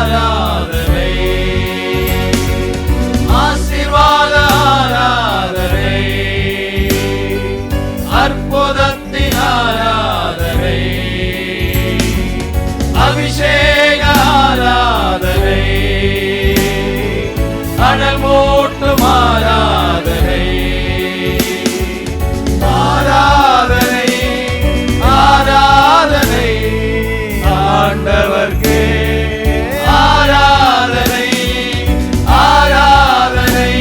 ஆராதனை, ஆசீர்வாத ஆராதனை, அற்புதத்தின் ஆராதனை, அபிஷேக ஆராதனை, அனல் மூட்டும் ஆராதனை, ஆராதனை, ஆராதனை, ஆண்டவர்க்கே ஆராதனை, ஆராதனை,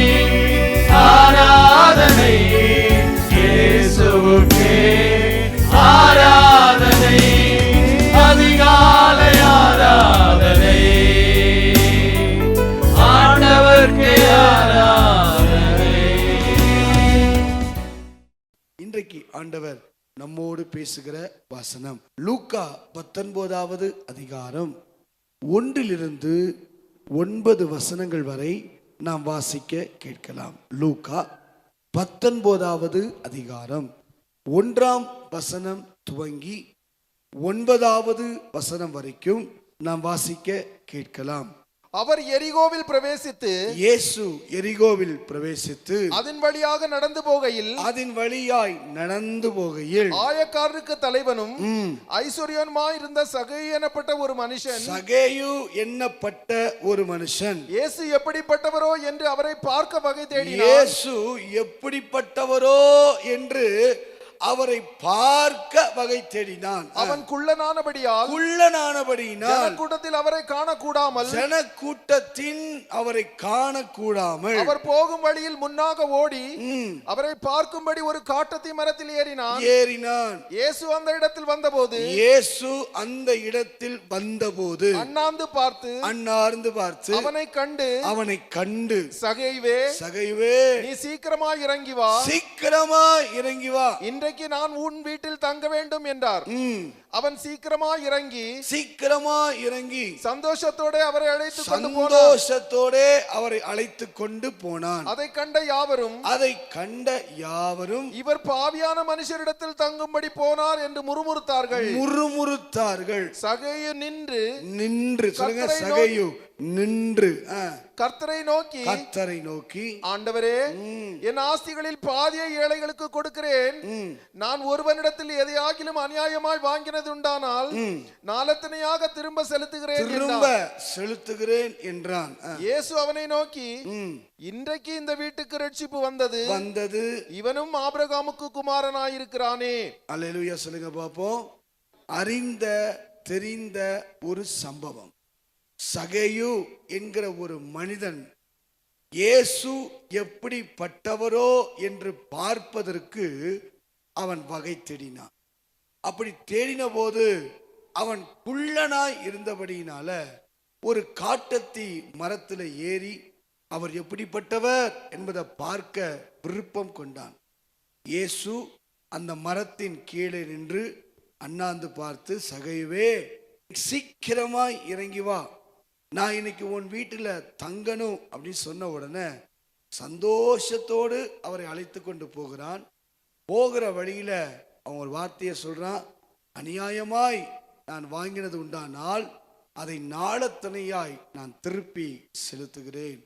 ஆராதனை, இயேசுவுக்கே ஆராதனை, அதிகாலை ஆராதனை, ஆண்டவர்க்கே ஆராதனை. இன்றைக்கு ஆண்டவர் நம்மோடு பேசுகிற வசனம் லூக்கா 19வது அதிகாரம் 1 to 9 வசனங்கள் வரை நாம் வாசிக்க கேட்கலாம். லூக்கா 19வது அதிகாரம் 1ஆம் வசனம் துவங்கி 9வது வசனம் வரைக்கும் நாம் வாசிக்க கேட்கலாம். அவர் எரிகோவில் பிரவேசித்து, இயேசு எரிகோவில் பிரவேசித்து அதன் வழியாக நடந்து போகையில், அதன் வழியாய் நடந்து போகையில் ஆயக்காரருக்கு தலைவனும் ஐஸ்வர்யனுமாய் இருந்த சகேயு எனப்பட்ட ஒரு மனுஷன், சகேயு என்னப்பட்ட ஒரு மனுஷன் இயேசு எப்படிப்பட்டவரோ என்று அவரை பார்க்க வகை தேடினார். இயேசு எப்படிப்பட்டவரோ என்று அவரை பார்க்க வகை தேடினான். அவன் குள்ளனானபடியால் ஜனக்கூட்டத்தில் அவரை காணக்கூடாமல், ஜனக்கூட்டத்தின் அவரை காணக்கூடாமல் அவர் போகும் வழியில் முன்னாக ஓடி அவரை பார்க்கும்படி ஒரு காட்டத்தி மரத்தில் ஏறினான். இயேசு அந்த இடத்தில் வந்தபோது அண்ணாந்து பார்த்து அவனை கண்டு சகையுவே நீ சீக்கிரமாய் இறங்கி வா, இன்றைக்கு நான் உன் வீட்டில் தங்க வேண்டும் என்றார். அவன் சீக்கிரமாய் இறங்கி சந்தோஷத்தோட அவரை அழைத்து கொண்டு போனான். அதை கண்ட யாவரும் இவர் பாவியான மனுஷரிடத்தில் தங்கும்படி போனார் என்று முறுமுறுத்தார்கள். சகையு நின்று கர்த்தரை நோக்கி ஆண்டவரே, என் ஆஸ்திகளில் பாதியை ஏழைகளுக்கு கொடுக்கிறேன். நான் ஒருவனிடத்தில் எதையாகிலும் அநியாயமாய் வாங்கினது உண்டானால் நாளத்தனையாக திரும்ப செலுத்துகிறேன் என்றான். இயேசு அவனை நோக்கி, இன்றைக்கு இந்த வீட்டுக்கு ரட்சிப்பு வந்தது, இவனும் ஆபிரகாமுக்கு குமாரனாயிருக்கிறானே. அல்லேலூயா சொல்லுங்க பாப்போம். அறிந்த தெரிந்த ஒரு சம்பவம். சகேயு என்கிற ஒரு மனிதன் இயேசு எப்படிப்பட்டவரோ என்று பார்ப்பதற்கு அவன் வகை தேடினான். அப்படி தேடின போது அவன் குள்ளனாய் இருந்தபடியினால ஒரு காட்டத்தி மரத்தில் ஏறி அவர் எப்படிப்பட்டவர் என்பதை பார்க்க விருப்பம் கொண்டான். இயேசு அந்த மரத்தின் கீழே நின்று அண்ணாந்து பார்த்து, சகையுவே சீக்கிரமாய் இறங்கி வா, நான் இன்னைக்கு உன் வீட்டில் தங்கணும் அப்படின்னு சொன்ன உடனே சந்தோஷத்தோடு அவரை அழைத்து கொண்டு போகிறான். போகிற வழியில அவன் ஒரு வார்த்தையை சொல்றான், அநியாயமாய் நான் வாங்கினது உண்டானால் அதை நாளத்தனையாய் நான் திருப்பி செலுத்துகிறேன்.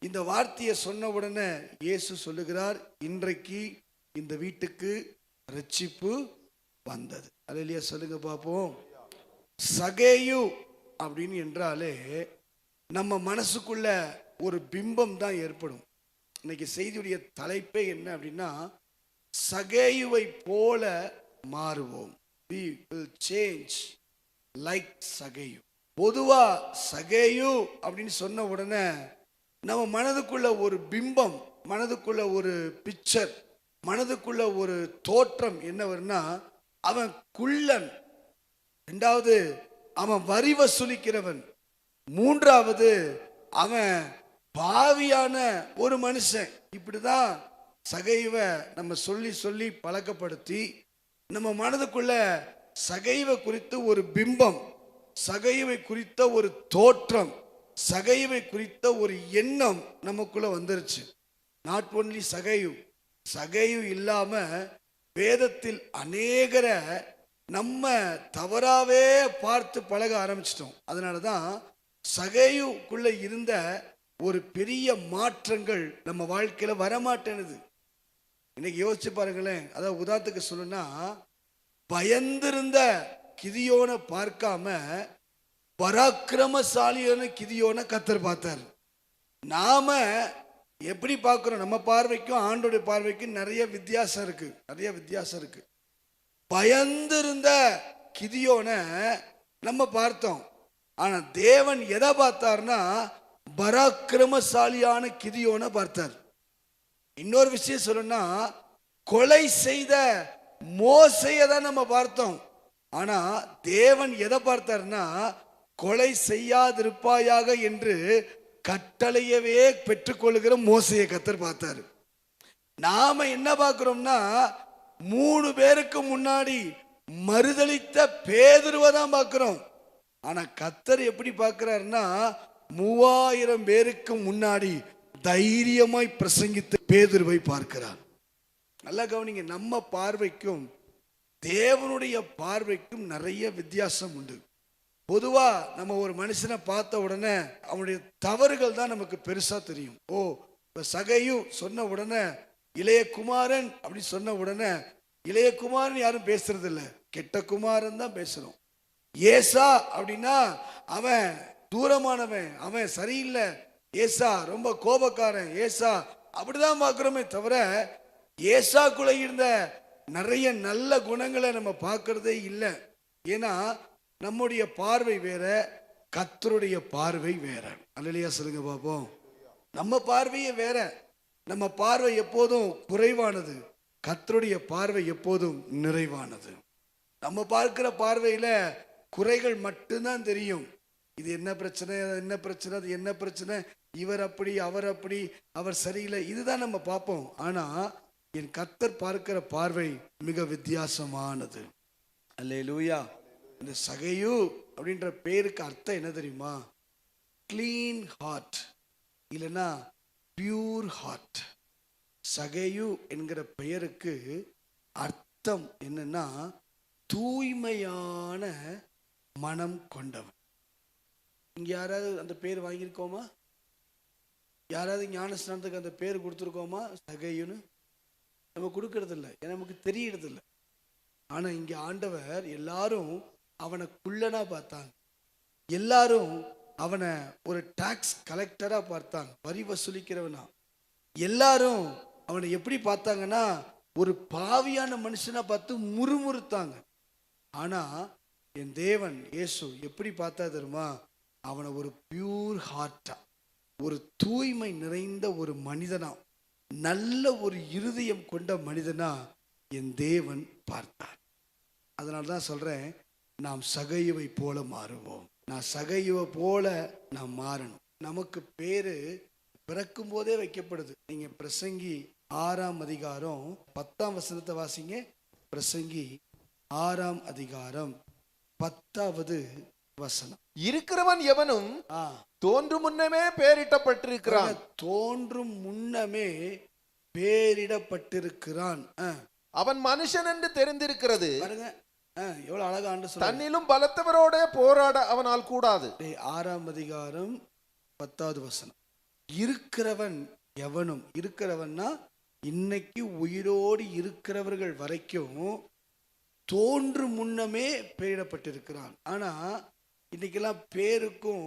இந்த வார்த்தையை சொன்ன உடனே இயேசு சொல்லுகிறார், இன்றைக்கு இந்த வீட்டுக்கு ரட்சிப்பு வந்தது. அல்லேலூயா சொல்லுங்க பாப்போம். சகேயு அப்படின்னு என்றாலே நம்ம மனசுக்குள்ள ஒரு பிம்பம் தான் ஏற்படும். இன்னைக்கு செய்தியுடைய தலைப்பே என்ன அப்படின்னா, சகேயுவை போல மாறுவோம். We will change like சகேயு. பொதுவா சகேயு அப்படின்னு சொன்ன உடனே நம்ம மனதுக்குள்ள ஒரு பிம்பம், மனதுக்குள்ள ஒரு பிக்சர், மனதுக்குள்ள ஒரு தோற்றம் என்ன வரும்னா, அவன் குள்ளன், இரண்டாவது அவன் வரி வசூலிக்கிறவன், மூன்றாவது அவன் பாவியான ஒரு மனுஷன். இப்படிதான் சகைவை நம்ம சொல்லி பழக்கப்படுத்தி நம்ம மனதுக்குள்ள சகைவை குறித்து ஒரு பிம்பம், சகைவை குறித்த ஒரு தோற்றம், சகைவை குறித்த ஒரு எண்ணம் நமக்குள்ள வந்துருச்சு. நாட் ஒன்லி சகையு இல்லாம வேதத்தில் அநேகரை நம்ம தவறாவே பார்த்து பழக ஆரம்பிச்சிட்டோம். அதனாலதான் சகேயுக்குள்ள இருந்த ஒரு பெரிய மாற்றங்கள் நம்ம வாழ்க்கையில வரமாட்டேனுது. இன்னைக்கு யோசிச்சு பாருங்களேன். அதாவது உதாரணத்துக்கு சொல்லணும்னா, பயந்திருந்த கிதியோனை பார்க்காம பராக்கிரமசாலியான கிதியோனை கர்த்தர் பார்த்தார். நாம எப்படி பார்க்கிறோம்? நம்ம பார்வைக்கும் ஆண்டோடைய பார்வைக்கும் நிறைய வித்தியாசம் இருக்கு. பயந்திருந்த கிதியோனை நம்ம பார்த்தோம். ஆனா தேவன் எதை பார்த்தார்னா, பராக்கிரமசாலியான கிதியோனை பார்த்தார். இன்னொரு விஷயம் சொல்லணும்னா, கொலை செய்த மோசையை தான் நம்ம பார்த்தோம். ஆனா தேவன் எதை பார்த்தார்னா, கொலை செய்யாதிருப்பாயாக என்று கட்டளையவே பெற்றுக்கொள்கிற மோசையை கர்த்தர் பார்த்தாரு. நாம என்ன பார்க்கிறோம்னா, 3 பேருக்கு முன்னாடி மறுதலித்த பேதுருவை தான் பார்க்கிறோம். ஆனா கர்த்தர் எப்படி பார்க்கிறாருன்னா, 3000 பேருக்கு முன்னாடி தைரியமாய் பிரசங்கித்த பேதுருவை பார்க்கிறார். நல்லா கவனிங்க. நம்ம பார்வைக்கும் தேவனுடைய பார்வைக்கும் நிறைய வித்தியாசம் உண்டு. பொதுவா நம்ம ஒரு மனுஷனை பார்த்த உடனே அவனுடைய தவறுகள் தான் நமக்கு பெருசா தெரியும். ஓ, இப்ப சகையு சொன்ன உடனே இளைய குமாரன் அப்படி சொன்ன உடனே இளைய குமாரன் யாரும் பேசுறது இல்லை, கெட்ட குமாரன் தான் பேசுறோம். ஏசா அப்படின்னா அவன் தூரமானவன், அவன் சரியில்லை, ஏசா ரொம்ப கோபக்காரன், ஏசா அப்படிதான் பார்க்கிறோமே தவிர ஏசாக்குள்ள இருந்த நிறைய நல்ல குணங்களை நம்ம பார்க்கறதே இல்லை. ஏன்னா நம்முடைய பார்வை வேற, கர்த்தருடைய பார்வை வேற. அல்லேலூயா சொல்லுங்க பாப்போம். நம்ம பார்வையே வேற. நம்ம பார்வை எப்போதும் குறைவானது, கர்த்தருடைய பார்வை எப்போதும் நிறைவானது. நம்ம பார்க்கிற பார்வையில குறைகள் மட்டும்தான் தெரியும். இது என்ன பிரச்சனை, அது என்ன பிரச்சனை, அது என்ன பிரச்சனை, இவர் அப்படி, அவர் அப்படி, அவர் சரியில்லை, இதுதான் நம்ம பார்ப்போம். ஆனா என் கர்த்தர் பார்க்கிற பார்வை மிக வித்தியாசமானது. அல்லேலூயா. இந்த சகையு அப்படின்ற பேருக்கு அர்த்தம் என்ன தெரியுமா? கிளீன் ஹார்ட், இல்லைன்னா பியூர் ஹார்ட். சகையு என்கிற பெயருக்கு அர்த்தம் என்னன்னா, தூய்மையான மனம் கொண்டவன். இங்க யாராவது அந்த பேர் வாங்கியிருக்கோமா? யாராவது ஞானஸ்நானத்துக்கு அந்த பேர் கொடுத்துருக்கோமா? சகையுன்னு நம்ம கொடுக்கறது இல்லை, ஏன்னா நமக்கு தெரியறது இல்லை. ஆனா இங்க ஆண்டவர் எல்லாரும் அவனை குள்ளனா பார்த்தாங்க, எல்லாரும் அவனை ஒரு டாக்ஸ் கலெக்டரா பார்த்தாங்க, வரி வசூலிக்கிறவனா. எல்லாரும் அவனை எப்படி பார்த்தாங்கன்னா, ஒரு பாவியான மனுஷனா பார்த்து முறுமுறுத்தாங்க. ஆனா என் தேவன் இயேசு எப்படி பார்த்தா தெரியுமா? அவனை ஒரு பியூர் ஹார்ட்டா, ஒரு தூய்மை நிறைந்த ஒரு மனிதனா, நல்ல ஒரு இருதயம் கொண்ட மனிதனா என் தேவன் பார்த்தார். அதனால்தான் சொல்றேன், நாம் சகையுவை போல மாறுவோம். நான் சகையுவை போல நாம் மாறணும். நமக்கு பேரு பிறக்கும் போதே வைக்கப்படுது. நீங்க பிரசங்கி 6ஆம் அதிகாரம் 10ஆம் வசனத்தை வாசிங்க. பிரசங்கி 6ஆம் அதிகாரம் 10வது வசனம். இருக்கிறவன் எவனும் தோன்றும் முன்னமே பேரிடப்பட்டிருக்கிறான். தோன்றும் முன்னமே பேரிடப்பட்டிருக்கிறான். அவன் மனுஷன் என்று தெரிந்திருக்கிறது. பாருங்க எவ்வளவு அழகா ஆண்டு சொல்றார். தன்னிலும் பலத்தவரோட போராட அவனால் கூடாது. 6ஆம் அதிகாரம் 10வது வசனம். இருக்கிறவன் எவனும், இருக்கிறவன்னா இன்னைக்கு உயிரோடு இருக்கிறவர்கள் வரைக்கும் தோன்றும் முன்னமே பெயரிடப்பட்டிருக்கிறான். ஆனா இன்னைக்கெல்லாம் பேருக்கும்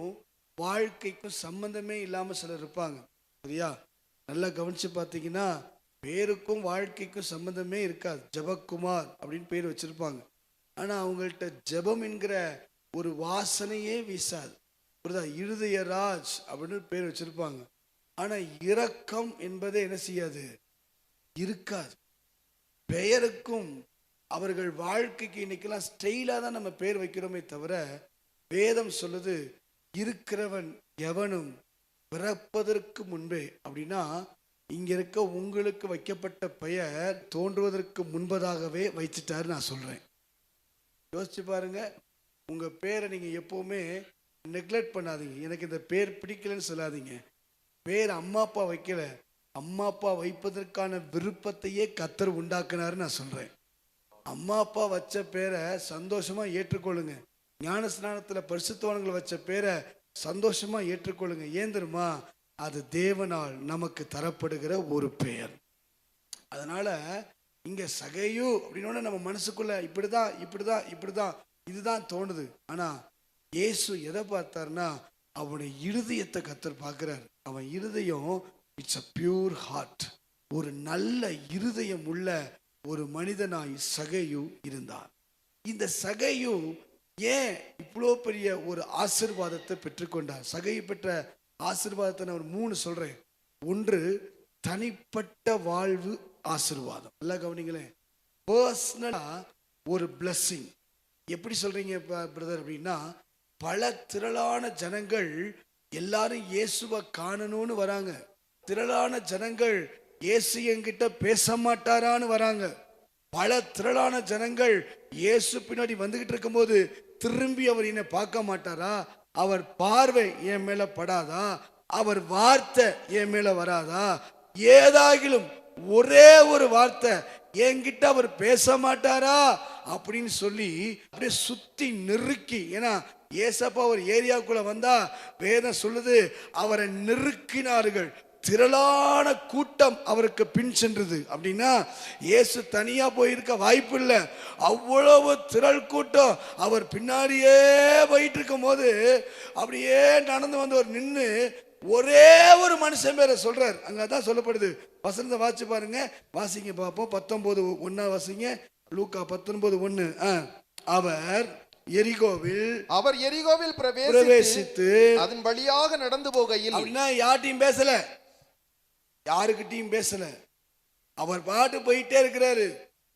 வாழ்க்கைக்கும் சம்பந்தமே இல்லாம சிலர் இருப்பாங்க. சரியா? நல்லா கவனிச்சு பார்த்தீங்கன்னா, பேருக்கும் வாழ்க்கைக்கும் சம்பந்தமே இருக்காது. ஜபக்குமார் அப்படின்னு பேர் வச்சிருப்பாங்க. ஆனா அவங்கள்ட்ட ஜபம் என்கிற ஒரு வாசனையே வீசாது. புரியுதா? இருதயராஜ் அப்படின்னு பேர் வச்சிருப்பாங்க. ஆனா இரக்கம் என்பதை என்ன செய்யாது, இருக்காது. பெயருக்கும் அவர்கள் வாழ்க்கைக்கு இன்னைக்கெல்லாம் ஸ்டைலா தான் நம்ம பேர் வைக்கிறோமே தவிர, வேதம் சொல்லுது இருக்கிறவன் எவனும் பிறப்பதற்கு முன்பே. அப்படின்னா இங்க இருக்க உங்களுக்கு வைக்கப்பட்ட பெயர் தோன்றுவதற்கு முன்பதாகவே வைச்சிட்டாரு நான் சொல்றேன். யோசிச்சு பாருங்க. உங்க பேரை நீங்க எப்பவுமே நெக்லெக்ட் பண்ணாதீங்க. எனக்கு இந்த பேர் பிடிக்கலன்னு சொல்லாதீங்க. பேர் அம்மா அப்பா வைக்கல, அம்மா அப்பா வைப்பதற்கான விருப்பத்தையே கர்த்தர் உண்டாக்குனாரு நான் சொல்றேன். அம்மா அப்பா வச்ச பேரை சந்தோஷமா ஏற்றுக்கொள்ளுங்க. ஞான ஸ்நானத்துல பரிசுத்தவான்கள் வச்ச பேரை சந்தோஷமா ஏற்றுக்கொள்ளுங்க. ஏன் தெரியுமா? அது தேவனால் நமக்கு தரப்படுகிற ஒரு பெயர். அதனால இங்க சகையு அப்படின்னு நம்ம மனசுக்குள்ள இப்படிதான் இப்படிதான் இப்படிதான் இதுதான் தோணுது. ஆனா இயேசு எதை பார்த்தார்னா அவனுடைய இருதயத்தை கர்த்தர் பார்க்கிறார். அவன் இருதயம் இட்ஸ் அ பியூர் ஹார்ட். ஒரு நல்ல இருதயம் உள்ள ஒரு மனிதனாய் சகையு இருந்தார். இந்த சகையு ஏன் இவ்வளோ பெரிய ஒரு ஆசீர்வாதத்தை பெற்றுக்கொண்டார்? சகையு பெற்ற ஆசீர்வாதத்தை நான் 3 சொல்றேன். ஒன்று, தனிப்பட்ட வாழ்வு ஆசீர்வாதம். நல்லா கவனிங்களேன். பர்சனலா ஒரு பிளஸ்ஸிங். எப்படி சொல்றீங்க பிரதர் அப்படின்னா, பல திரளான ஜனங்கள் எல்லாரும் இயேசுவை காணணும்னு வராங்க. திரளான ஜனங்கள் இயேசு என்கிட்ட பேச மாட்டாரான்னு வராங்க. பல திரளான ஜனங்கள் இயேசு பின்னாடி வந்துகிட்டு இருக்கும்போது திரும்பி அவர் என்னை பார்க்க மாட்டாரா? அவர் பார்வை என் மேல படாதா? அவர் வார்த்தை என் மேல வராதா? ஏதாகிலும் ஒரே ஒரு வார்த்தை என்கிட்ட அவர் பேச மாட்டாரா அப்படின்னு சொல்லி அப்படியே சுத்தி நெருக்கி, ஏன்னா ஏசப்பா ஒரு ஏரியாவுக்குள்ள வந்தா வேதம் சொல்லுது அவரை நெருக்கினார்கள். திரளான கூட்டம் அவருக்கு பின் சென்றது. அப்படின்னா இயேசு தனியா போயிருக்க வாய்ப்பு இல்லை. அவ்வளவு திரள் கூட்டம் அவர் பின்னாடியே போயிட்டு இருக்கும் போது அப்படியே நடந்து வந்தவர் நின்று ஒரே ஒரு மனுஷன் பேரை சொல்றார். அங்கதான் சொல்லப்படுது. வசனத்தை வாசிச்சு பாருங்க, வாசிங்க பார்ப்போம். 19:1 வாசிங்க. லூக்கா 19:1. அவர் எரிகோவில் பிரவேசித்து அதன் வழியாக நடந்து போகையில், அப்படின்னா யார்ட்டையும் பேசல, யாருக்கிட்டையும் பேசல. அவர் பாட்டு போயிட்டே இருக்கிறாரு.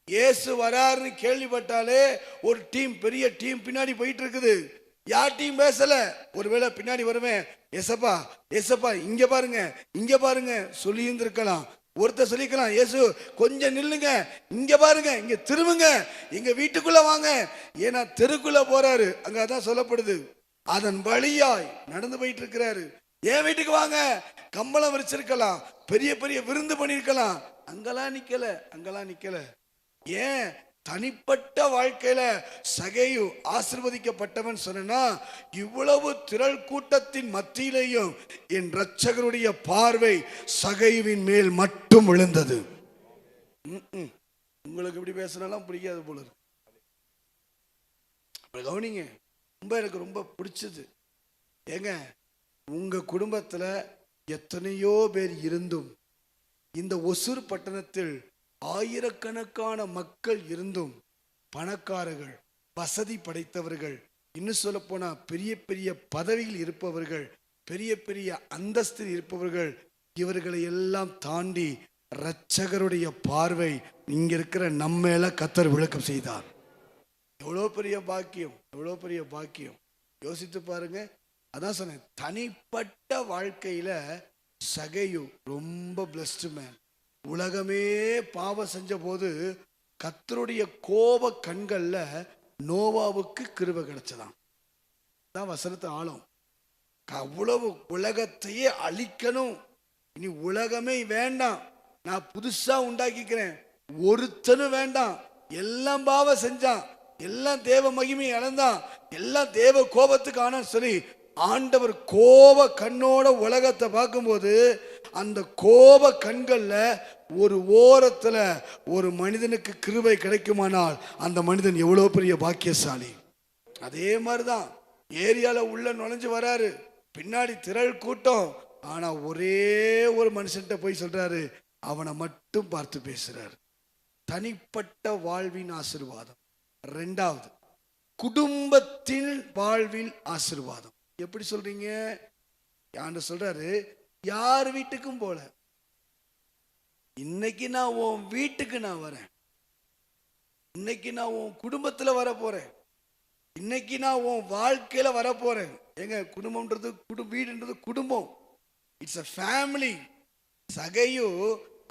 இயேசு வராருன்னு கேள்விப்பட்டாலே ஒரு டீம், பெரிய டீம் பின்னாடி போயிட்டு இருக்குது. யார்ட்டையும் பேசல. ஒருவேளை பின்னாடி வருவேன், ஏசப்பா ஏசப்பா இங்க பாருங்க இங்க பாருங்க சொல்லி இருந்திருக்கலாம். ஒருத்தர் சொல்லிக்கலாம், இயேசு கொஞ்சம் நில்லுங்க, இங்க பாருங்க, இங்க திரும்புங்க, எங்க வீட்டுக்குள்ள வாங்க. ஏன்னா தெருக்குள்ள போறாரு. அங்க அதான் சொல்லப்படுது. அதன் வழியாய் நடந்து போயிட்டு இருக்கிறாரு. என் வீட்டுக்கு வாங்க, கம்பளம் விரிச்சிருக்கலாம், பெரிய பெரிய விருந்து பண்ணிருக்கலாம். அங்கெல்லாம் நிக்கல. ஏன்? தனிப்பட்ட வாழ்க்கையில சகையு ஆசீர்வதிக்கப்பட்டவன் சொன்னா, இவ்வளவு திரள் கூட்டத்தின் மத்தியிலேயும் என் இரட்சகருடைய பார்வை சகையுவின் மேல் மட்டும் விழுந்தது. உங்களுக்கு இப்படி பேசினாலும் பிடிக்காது போல இருக்கு. கவனிங்க, எனக்கு ரொம்ப பிடிச்சது. ஏங்க, உங்க குடும்பத்துல எத்தனையோ பேர் இருந்தும், இந்த ஒசூர் பட்டணத்தில் ஆயிரக்கணக்கான மக்கள் இருந்தும், பணக்காரர்கள், வசதி படைத்தவர்கள், இன்னும் சொல்ல போனா பெரிய பெரிய பதவியில் இருப்பவர்கள், பெரிய பெரிய அந்தஸ்தில் இருப்பவர்கள், இவர்களை எல்லாம் தாண்டி இரட்சகருடைய பார்வை இங்க இருக்கிற நம்மேல கர்த்தர் விளக்கம் செய்தார். எவ்வளோ பெரிய பாக்கியம், எவ்வளோ பெரிய பாக்கியம். யோசித்து பாருங்க. அதான் சொன்னேன், தனிப்பட்ட வாழ்க்கையில சகையு ரொம்ப பிளஸ்டு மேன். உலகமே பாவம் செஞ்ச போது கர்த்தருடைய கோப கண்கள்ல நோவாவுக்கு கிருபை கிடைச்சதாம். தான் வசனத்து ஆழம். அவ்வளவு உலகத்தையே அழிக்கணும், இனி உலகமே வேண்டாம், நான் புதுசா உண்டாக்கிக்கிறேன், ஒருத்தனும் வேண்டாம், எல்லாம் பாவம் செஞ்சான், எல்லாம் தேவ மகிமை இழந்தான், எல்லாம் தேவ கோபத்துக்கு ஆனான்னு சொல்லி ஆண்டவர் கோப கண்ணோட உலகத்தை பார்க்கும்போது அந்த கோப கண்கள்ல ஒரு ஓரத்துல ஒரு மனிதனுக்கு கிருபை கிடைக்குமானால் அந்த மனிதன் எவ்வளவு பெரிய பாக்கியசாலி. அதே மாதிரிதான் ஏரியால உள்ள நுழைஞ்சு வராரு, பின்னாடி திரள் கூட்டம். ஆனா ஒரே ஒரு மனுஷன்ட்ட போய் சொல்றாரு, அவனை மட்டும் பார்த்து பேசுறாரு. தனிப்பட்ட வாழ்வின் ஆசீர்வாதம். 2வது, குடும்பத்தின் வாழ்வில் ஆசீர்வாதம். எப்படி சொல்றீங்க? ஆண்டவர் சொல்றாரு, யார் வீட்டுக்கும் போல, இன்னைக்கு நான் உன் வீட்டுக்கு நான் வரேன், இன்னைக்கு நான் உன் குடும்பத்துல வர போறேன், இன்னைக்கு நான் உன் வாழ்க்கையில வர போறேன். எங்க குடும்பம்ன்றது வீடுன்றது குடும்பம், இட்ஸ் a ஃபேமிலி. சகையு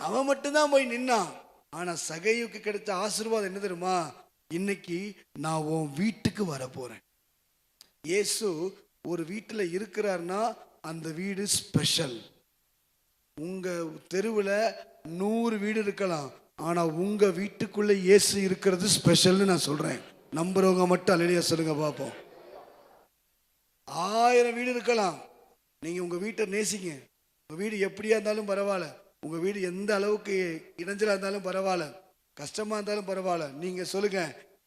அவன் மட்டும்தான் போய் நின்னான். ஆனா சகையுக்கு கிடைச்ச ஆசீர்வாதம் என்ன தெரியுமா? இன்னைக்கு நான் உன் வீட்டுக்கு வர போறேன். இயேசு ஒரு வீட்டுல இருக்கிறார்னா அந்த வீடு ஸ்பெஷல். உங்க தெருவுல 100 வீடு இருக்கலாம், ஆனா உங்க வீட்டுக்குள்ள இயேசு இருக்கிறது ஸ்பெஷல்னு நான் சொல்றேன். நம்புறவங்க மட்டும் அல்லேலூயா சொல்லுங்க பாப்போம். 1000 வீடு இருக்கலாம். நீங்க உங்க வீட்டை நேசிங்க. உங்க வீடு எப்படியா இருந்தாலும் பரவாயில்ல, உங்க வீடு எந்த அளவுக்கு இடைஞ்சலா இருந்தாலும் பரவாயில்ல, கஷ்டமா இருந்தாலும் பரவாயில்ல, நீங்க சொல்லுங்க,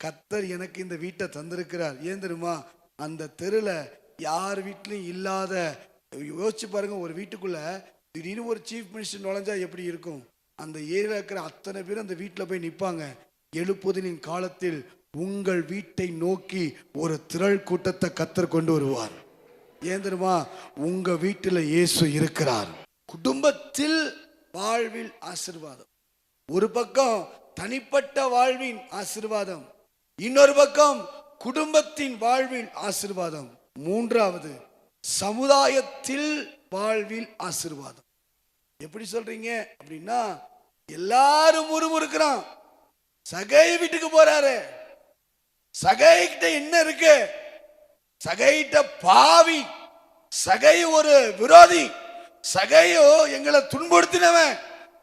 கர்த்தர் எனக்கு இந்த வீட்டை தந்திருக்கிறார். ஏன் தெரியுமா? அந்த தெருல யார் வீட்லையும் இல்லாத, யோசிச்சு பாருங்க, ஒரு வீட்டுக்குள்ள திடீர்னு ஒரு சீஃப் மினிஸ்டர் நுழைஞ்சா எப்படி இருக்கும்? அந்த ஏரியா இருக்கிற அத்தனை பேரும் அந்த வீட்டில் போய் நிற்பாங்க. எழுப்புதலின் காலத்தில் உங்கள் வீட்டை நோக்கி ஒரு திரள் கூட்டத்தை கர்த்தர் கொண்டு வருவார். ஏன் தெரியுமா? உங்க வீட்டில் இயேசு இருக்கிறார். குடும்பத்தில் வாழ்வில் ஆசீர்வாதம். ஒரு பக்கம் தனிப்பட்ட வாழ்வின் ஆசீர்வாதம், இன்னொரு பக்கம் குடும்பத்தின் வாழ்வில் ஆசீர்வாதம், மூன்றாவது சமுதாயத்தில் வாழ்வில் ஆசீர்வாதம். எப்படி சொல்றீங்க அப்படின்னா, எல்லாரும் முறுமுறுக்கிறான். சகை வீட்டுக்கு போறாரு. சகைகிட்ட என்ன இருக்கு? சகைகிட்ட பாவி, சகை ஒரு விரோதி, சகையோ எங்களை துன்புறுத்தினவன்,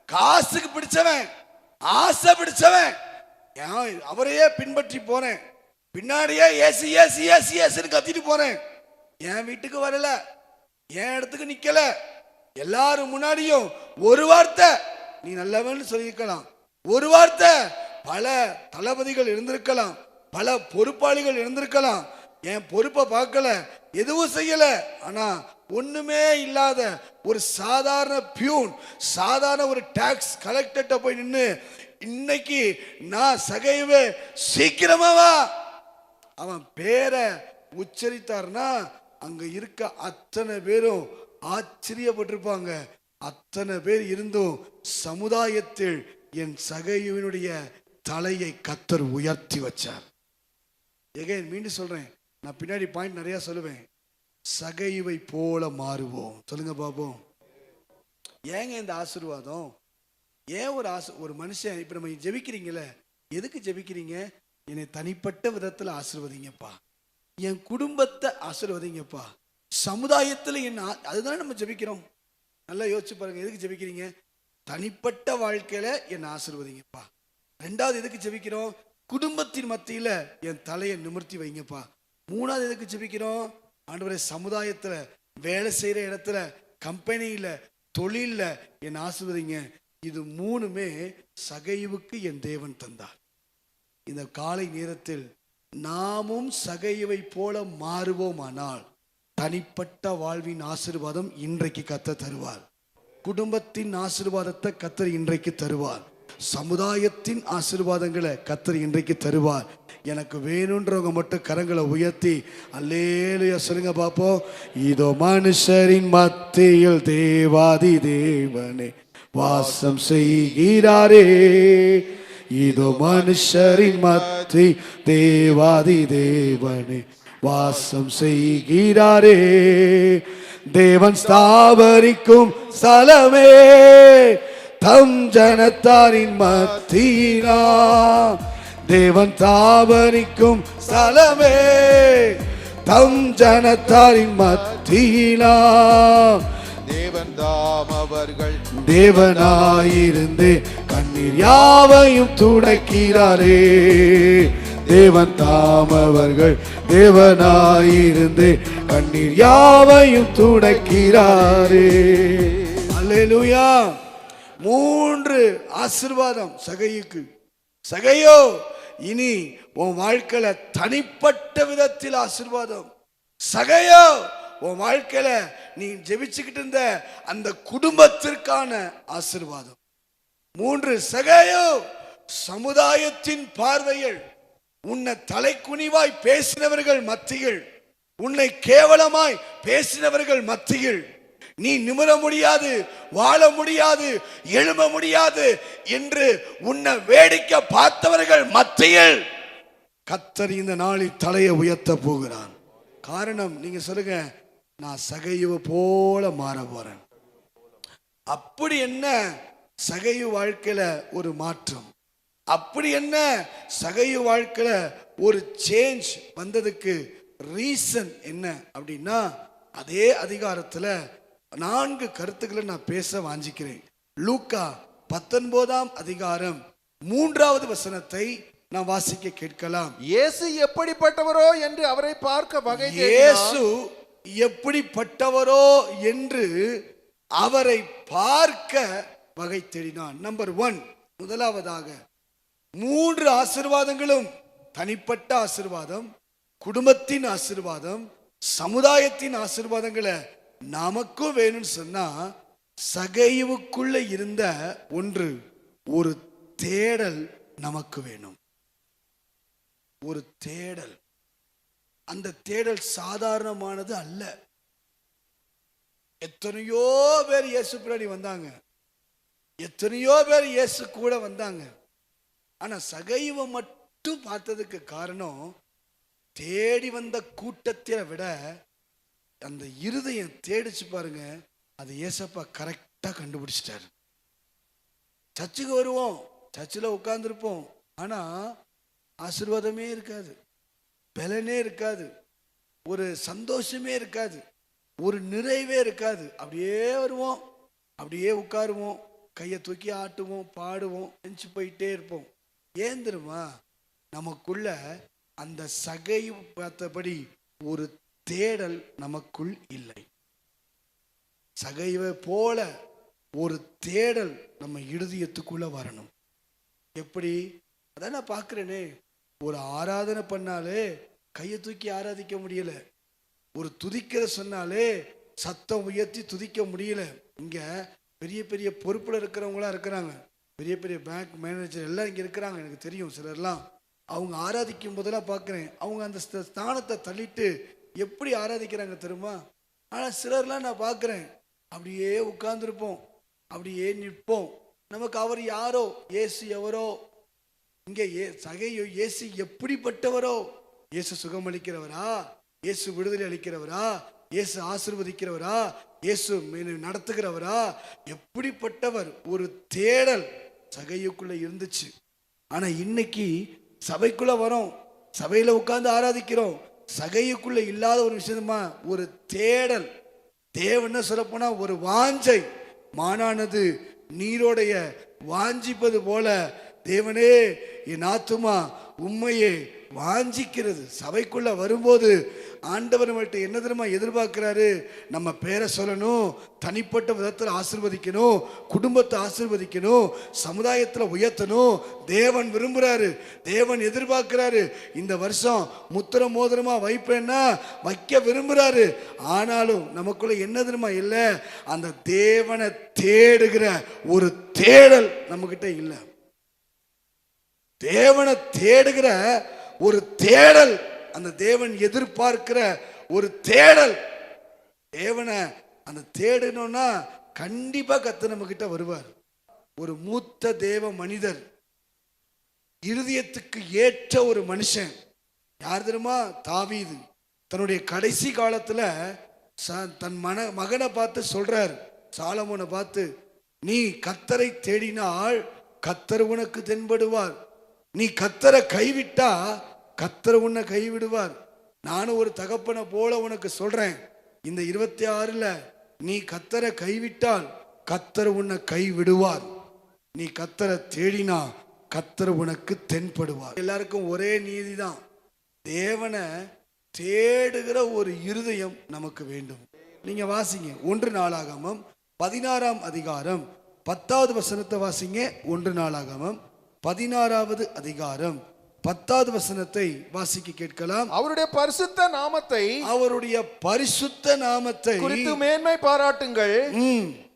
காசுக்கு பிடிச்சவன், ஆசை பிடிச்சவன். அவரையே பின்பற்றி போறேன், பின்னாடியே ஏசி ஏசி ஏசி ஏசின்னு கத்திட்டு போறேன். என் வீட்டுக்கு வரல, என் இடத்துக்கு நிக்கல, எல்லாரும் முன்னாடியும் ஒரு வார்த்தை நீ நல்லவன்னு சொல்லியிருக்கலாம், ஒரு வார்த்தை பல தளபதிகள் இருந்திருக்கலாம், பல பொறுப்பாளிகள் இருந்திருக்கலாம், என் பொறுப்பை பார்க்கல, எதுவும் செய்யல. ஆனா ஒண்ணுமே இல்லாத ஒரு சாதாரண பியூன், சாதாரண ஒரு டாக்ஸ் கலெக்டர்ட்ட போய் நின்று, இன்னைக்கு நான் சகைவே சீக்கிரமா வா, அவன் பேரை உச்சரித்தார்னா அங்க இருக்க அத்தனை பேரும் ஆச்சரியப்பட்டிருப்பாங்க. அத்தனை பேர் இருந்தும் சமுதாயத்தில் என் சகையுவினுடைய தலையை கர்த்தர் உயர்த்தி வச்சார். எகைன் மீண்டும் சொல்றேன், நான் பின்னாடி பாயிண்ட் நிறைய சொல்லுவேன். சகையுவை போல மாறுவோம். சொல்லுங்க பாப்போம். ஏங்க இந்த ஆசீர்வாதம்? ஏன் ஒரு மனுஷன், இப்ப நம்ம ஜெபிக்கிறீங்களே, எதுக்கு ஜெபிக்கிறீங்க? என்னை தனிப்பட்ட விதத்துல ஆசீர்வதிங்கப்பா, என் குடும்பத்தை ஆசீர்வதிங்கப்பா, சமுதாயத்துல என்ன, அதுதானே நம்ம ஜெபிக்கிறோம். நல்லா யோசிச்சு பாருங்க, எதுக்கு ஜெபிக்கிறீங்க? தனிப்பட்ட வாழ்க்கையில என்னை ஆசீர்வதிங்கப்பா. ரெண்டாவது எதுக்கு ஜெபிக்கிறோம்? குடும்பத்தின் மத்தியில என் தலையை நிமிர்த்தி வைங்கப்பா. மூணாவது எதுக்கு ஜெபிக்கிறோம்? ஆண்டவரே, சமுதாயத்துல, வேலை செய்யற இடத்துல, கம்பெனியில, தொழில்ல என் ஆசீர்வதிங்க. இது மூணுமே சகையுவுக்கு என் தேவன் தந்தார். இந்த காலை நேரத்தில் நாமும் சகையுவை போல மாறுவோமானால் தனிப்பட்ட வாழ்வின் ஆசீர்வாதம் இன்றைக்கு கர்த்தர் தருவார். குடும்பத்தின் ஆசீர்வாதத்தை கர்த்தர் இன்றைக்கு தருவார். சமுதாயத்தின் ஆசீர்வாதங்களை கர்த்தர் இன்றைக்கு தருவார். எனக்கு வேணுன்றவங்க மட்டும் கரங்களை உயர்த்தி அல்லேலூயா சொல்லுங்க பாப்போம். இதோ மனுஷரின் மத்தியில் தேவாதி தேவனே வாசம் செய்கிறாரே, இதோ மனுஷரின் மத்தி தேவாதி தேவனே வாசம் செய்கிறாரே, தேவன் ஸ்தாபரிக்கும் ஸ்தலமே தம் ஜனத்தாரின் மத்தியினா, தேவன் தாபரிக்கும் ஸ்தலமே தம் ஜனத்தாரின் மத்தியினா, தேவன் தாம் அவர்கள் தேவனாயிருந்து கண்ணீர் யாவையும் துடைக்கிறாரே, தேவன் தாம் அவர்கள் தேவனாயிருந்து கண்ணீர் யாவையும் துடைக்கிறாரே. அல்லேலூயா. 3 ஆசீர்வாதம் சகையுக்கு. சகையோ, இனி உன் வாழ்க்கையில தனிப்பட்ட விதத்தில் ஆசீர்வாதம். சகையோ, உன் வாழ்க்கையில நீ ஜெபிச்சுக்கிட்டு இருந்த அந்த குடும்பத்திற்கான ஆசீர்வாதம். 3 சகையோ, சமுதாயத்தின் பார்வையில் உன்னை தலைக்குனிவாய் பேசினவர்கள் மத்தியில், உன்னை கேவலமாய் பேசினவர்கள் மத்தியில், நீ நிமிர முடியாது, வாழ முடியாது, எழும்ப முடியாது என்று உன்னை வேடிக்கை பார்த்தவர்கள் மத்தியில் கர்த்தர் இந்த நாளில் தலையை உயர்த்த போகிறான். காரணம், நீங்க சொல்லுங்க, நான் சகையுவை போல மாற போறேன். அப்படி என்ன சகையு வாழ்க்கையில ஒரு மாற்றம், அப்படி என்ன சகையு வாழ்க்கையில ஒரு சேஞ்ச் வந்ததுக்கு ரீசன் என்ன அப்படின்னா, அதே அதிகாரத்துல 4 கருத்துக்களை நான் பேச வாஞ்சிக்கிறேன். லூக்கா 19ஆம் அதிகாரம் 3வது வசனத்தை நான் வாசிக்க கேட்கலாம். இயேசு எப்படிப்பட்டவரோ என்று அவரை பார்க்க வகை இயேசு எப்படிப்பட்டவரோ என்று அவரை பார்க்க வகை தேடினான். நம்பர் 1, முதலாவதாக 3 ஆசீர்வாதங்களும் தனிப்பட்ட ஆசீர்வாதம், குடும்பத்தின் ஆசீர்வாதம், சமுதாயத்தின் ஆசீர்வாதங்களை நமக்கும் வேணும்னு சொன்னா சகைவுக்குள்ள இருந்த ஒன்று, ஒரு தேடல் நமக்கு வேணும். ஒரு தேடல். அந்த தேடல் சாதாரணமானது அல்ல. எத்தனையோ பேர் இயேசு பின்னாடி வந்தாங்க, எத்தனையோ பேர் இயேசு கூட வந்தாங்க. ஆனா சகைவை மட்டும் பார்த்ததுக்கு காரணம், தேடி வந்த கூட்டத்தை விட அந்த இருதயம் தேடிச்சு பாருங்க, அது ஏசப்பா கரெக்டா கண்டுபிடிச்சிட்டாரு. சர்ச்சுக்கு வருவோம், சர்ச்சில் உட்கார்ந்துருப்போம், ஆனா ஆசீர்வாதமே இருக்காது, பலனே இருக்காது, ஒரு சந்தோஷமே இருக்காது, ஒரு நிறைவே இருக்காது. அப்படியே வருவோம், அப்படியே உட்காருவோம், கையை தூக்கி ஆட்டுவோம், பாடுவோம், எஞ்சி போயிட்டே இருப்போம். ஏன் தெரியுமா? நமக்குள்ள அந்த சகை பார்த்தபடி ஒரு தேடல் நமக்குள் இல்லை. சகைவை போல ஒரு தேடல் நம்ம இருதயத்துக்குள்ள வரணும். எப்படி? அதான் நான் பார்க்கிறேனே, ஒரு ஆராதனை பண்ணாலே கையை தூக்கி ஆராதிக்க முடியல, ஒரு துதிக்கிற சொன்னாலே சத்தம் உயர்த்தி துதிக்க முடியல. இங்க பெரிய பெரிய பொறுப்புல இருக்கிறவங்களா இருக்கிறாங்க, பெரிய பெரிய பேங்க் மேனேஜர் எல்லாம் இங்க இருக்கிறாங்க, எனக்கு தெரியும். சிலர்லாம் அவங்க ஆராதிக்கும் போதெல்லாம் பார்க்கிறேன், அவங்க அந்த ஸ்தானத்தை தள்ளிட்டு எப்படி ஆராதிக்கிறாங்க தெரியுமா? ஆனா சிலர்லாம் நான் பார்க்கிறேன், அப்படியே உட்கார்ந்துருப்போம், அப்படியே நிற்போம். நமக்கு அவர் யாரோ, இயேசு எவரோ, இங்கே இயேசு எப்படிப்பட்டவரோ, இயேசு சுகமளிக்கிறவரா, இயேசு விடுதலை அளிக்கிறவரா, இயேசு ஆசீர்வதிக்கிறவரா, இயேசு நடத்துகிறவரா, எப்படிப்பட்டவர்? ஒரு தேடல் சகையுக்குள்ள இருந்துச்சு. ஆனா இன்னைக்கு சபைக்குள்ள வரோம், சபையில உட்கார்ந்து ஆராதிக்கிறோம், சகையுக்குள்ள இல்லாத ஒரு விஷயமா ஒரு தேடல். தேவன்னு சொல்லப்போனா ஒரு வாஞ்சை. மானானது நீரோடைய வாஞ்சிப்பது போல தேவனே என் ஆத்துமா உம்மையே வாஞ்சிக்கிறது. சபைக்குள்ள வரும்போது ஆண்டவர் நம்மள்ட்ட என்ன தெரியுமா எதிர்பார்க்கிறாரு? நம்ம பேரை சொல்லணும், தனிப்பட்ட விதத்தில் ஆசீர்வதிக்கணும், குடும்பத்தை ஆசீர்வதிக்கணும், சமுதாயத்தில் உயர்த்தணும். தேவன் விரும்புறாரு, தேவன் எதிர்பார்க்கிறாரு. இந்த வருஷம் முத்திர மோதிரமா வைப்பேன்னா வைக்க விரும்புறாரு. ஆனாலும் நமக்குள்ள என்ன தெரியுமா இல்லை? அந்த தேவனை தேடுகிற ஒரு தேடல் நம்ம கிட்ட இல்லை. தேவனை தேடுகிற ஒரு தேடல், அந்த தேவன் எதிர்பார்க்கிற ஒரு தேடல். தேவனை அந்த தேடணும்னா கண்டிப்பா கர்த்தர் நம்ம கிட்ட வருவார். ஒரு மூத்த தேவ மனிதர், இருதயத்துக்கு ஏற்ற ஒரு மனுஷன் யார் தெரியுமா? தாவீது. தன்னுடைய கடைசி காலத்துல தன் மகனை பார்த்து சொல்றார், சாலமோனை பார்த்து, நீ கர்த்தரை தேடினால் கர்த்தர் உனக்கு தென்படுவார், நீ கர்த்தரை கைவிட்டா கர்த்தர் உன்னை கைவிடுவார். நானும் ஒரு தகப்பனை போல உனக்கு சொல்றேன், இந்த 26ல நீ கர்த்தரை கைவிட்டால் கர்த்தர் உன்னை கைவிடுவார், நீ கர்த்தரை தேடினா கர்த்தர் உனக்கு தென்படுவார். எல்லாருக்கும் ஒரே நீதிதான், தேவனை தேடுகிற ஒரு இருதயம் நமக்கு வேண்டும். நீங்க வாசிங்க 1 நாளாகமம் 16ஆம் அதிகாரம் 10வது வசனத்தை வாசிங்க. 1 நாளாகமம் 16வது அதிகாரம் 10வது வசனத்தை வாசிக்க கேட்கலாம். அவருடைய பரிசுத்த நாமத்தை, அவருடைய பரிசுத்த நாமத்தை குறித்து மேன்மை பாராட்டுங்கள்,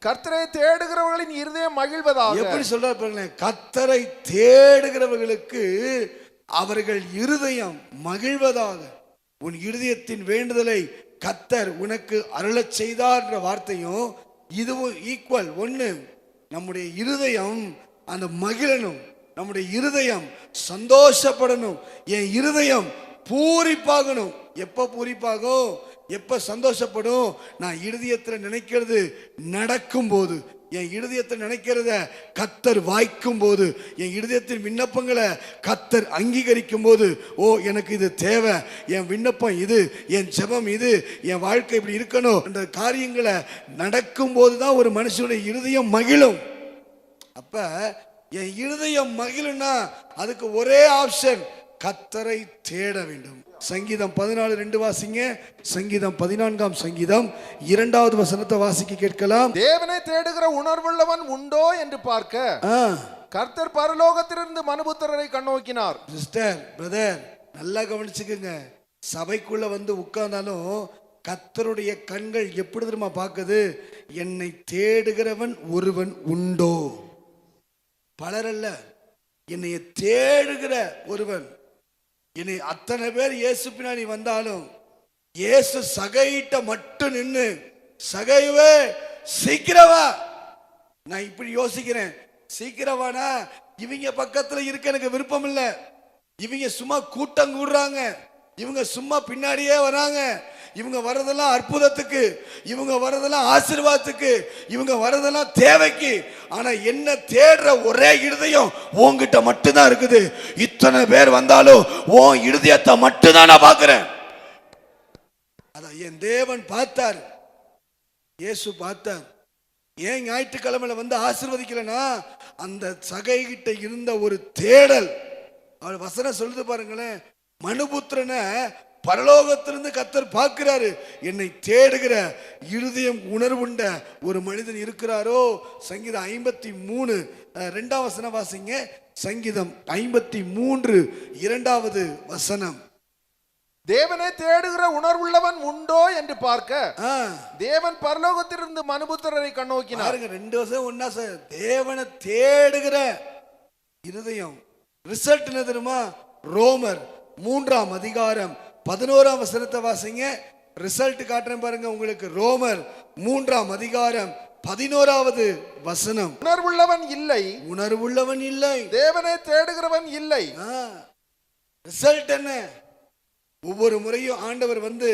கர்த்தரை தேடுகிறவர்களின் இருதயம் மகிழ்வதாக. எப்படி சொல்றாரு பாருங்களேன், கர்த்தரை தேடுகிறவர்களுக்கு அவர்கள் இருதயம் மகிழ்வதாக. உன் இருதயத்தின் வேண்டுதலை கர்த்தர் உனக்கு அருளச் செய்தார் என்ற வார்த்தையும் இதுவும் ஈக்குவல் ஒண்ணு. நம்முடைய இருதயம் அந்த மகிழணும், நம்முடைய இருதயம் சந்தோஷப்படணும், என் இருதயம் பூரிப்பாகணும். எப்ப பூரிப்பாகும், எப்ப சந்தோஷப்படும்? நான் இருதயத்தில் நினைக்கிறது நடக்கும் போது, என் இருதயத்தில் நினைக்கிறத கர்த்தர் வாய்க்கும் போது, என் இருதயத்தின் விண்ணப்பங்களை கர்த்தர் அங்கீகரிக்கும் போது, ஓ எனக்கு இது தேவை, என் விண்ணப்பம் இது, என் ஜெபம் இது, என் வாழ்க்கை இப்படி இருக்கணும் என்ற காரியங்களை நடக்கும் போதுதான் ஒரு மனுஷனுடைய இருதயம் மகிழும். அப்ப என் இருதயம் மகிழுன்னா அதுக்கு ஒரே ஆப்ஷன், கர்த்தரை தேட வேண்டும். சங்கீதம் 14:2 வாசிங்க. சங்கீதம் 14 சங்கீதம் 2வது வசனத்தை வாசிக்க கேட்கலாம். தேவனை தேடுகிற உணர்வுள்ளவன் உண்டோ என்று பார்க்க கர்த்தர் பரலோகத்திலிருந்து மனுபுத்திரரை கண்ணோக்கினார். சிஸ்டர், பிரதர், நல்லா கவனிச்சுக்கங்க. சபைக்குள்ள வந்து உட்கார்ந்தாலும் கர்த்தருடைய கண்கள் எப்படி தெரியுமா பார்க்குது? என்னை தேடுகிறவன் ஒருவன் உண்டோ. பலரல்ல, என்னை தேடுகிற ஒருவன். என்னை அத்தனை பேர் இயேசு பின்னாடி வந்தாலும் இயேசு சகையிட்ட மட்டும் நின்னு, சகைவே சீக்கிரவா. நான் இப்படி யோசிக்கிறேன், சீக்கிரவானா இவங்க பக்கத்துல இருக்க எனக்கு விருப்பம் இல்லை. இவங்க சும்மா கூட்டம் கூடுறாங்க, இவங்க சும்மா பின்னாடியே வராங்க. இவங்க வர்றதெல்லாம் அற்புதத்துக்கு, இவங்க வர்றதெல்லாம் ஆசீர்வாதத்துக்கு, இவங்க வர்றதெல்லாம் தேவைக்கு. ஆனா என்ன தேடுற ஒரே இருதயம் உன்கிட்ட மட்டும்தான் இருக்குது. இத்தனை பேர் வந்தாலும் உன் இருதயத்தை மட்டும்தான் நான் பார்க்கிறேன். அதான் என் தேவன் பார்த்தார், இயேசு பார்த்தார். ஏன் ஞாயிற்றுக்கிழமையில வந்து ஆசீர்வதிக்கலனா, அந்த சகைகிட்ட இருந்த ஒரு தேடல். அவர் வசனம் சொல்லுது பாருங்களேன், மனுபுத்திரனை பரலோகத்திலிருந்து கர்த்தர் பார்க்கிறாரு. என்னை தேடுகிற இருதயம் உணர்வுண்ட ஒரு மனிதன் இருக்கிறாரோ. சங்கீதம் 53 2வது வசனம் வாசிங்க. சங்கீதம் 53 2வது வசனம். தேவனை தேடுகிற உணர்வுள்ளவன் உண்டோ என்று பார்க்க தேவன் பரலோகத்திலிருந்து மனுபுத்திரரை கண்ணோக்கினார். 2 வருஷம் ஒன்னா சார். தேவனை தேடுகிற இருதயம் ரிசல்ட் என்ன தெரியுமா? ரோமர் 3ஆம் அதிகாரம் 11ஆம் வசனத்தை வாசிங்க. ரிசல்ட் காட்டுறேன் பாருங்க உங்களுக்கு. ரோமர் 3ஆம் அதிகாரம் 11வது வசனம். உணர்வுள்ளவன் இல்லை, உணர்வுள்ளவன் இல்லை, தேவனை தேடுகிறவன் இல்லை. ரிசல்ட் என்ன? ஒவ்வொரு முறையும் ஆண்டவர் வந்து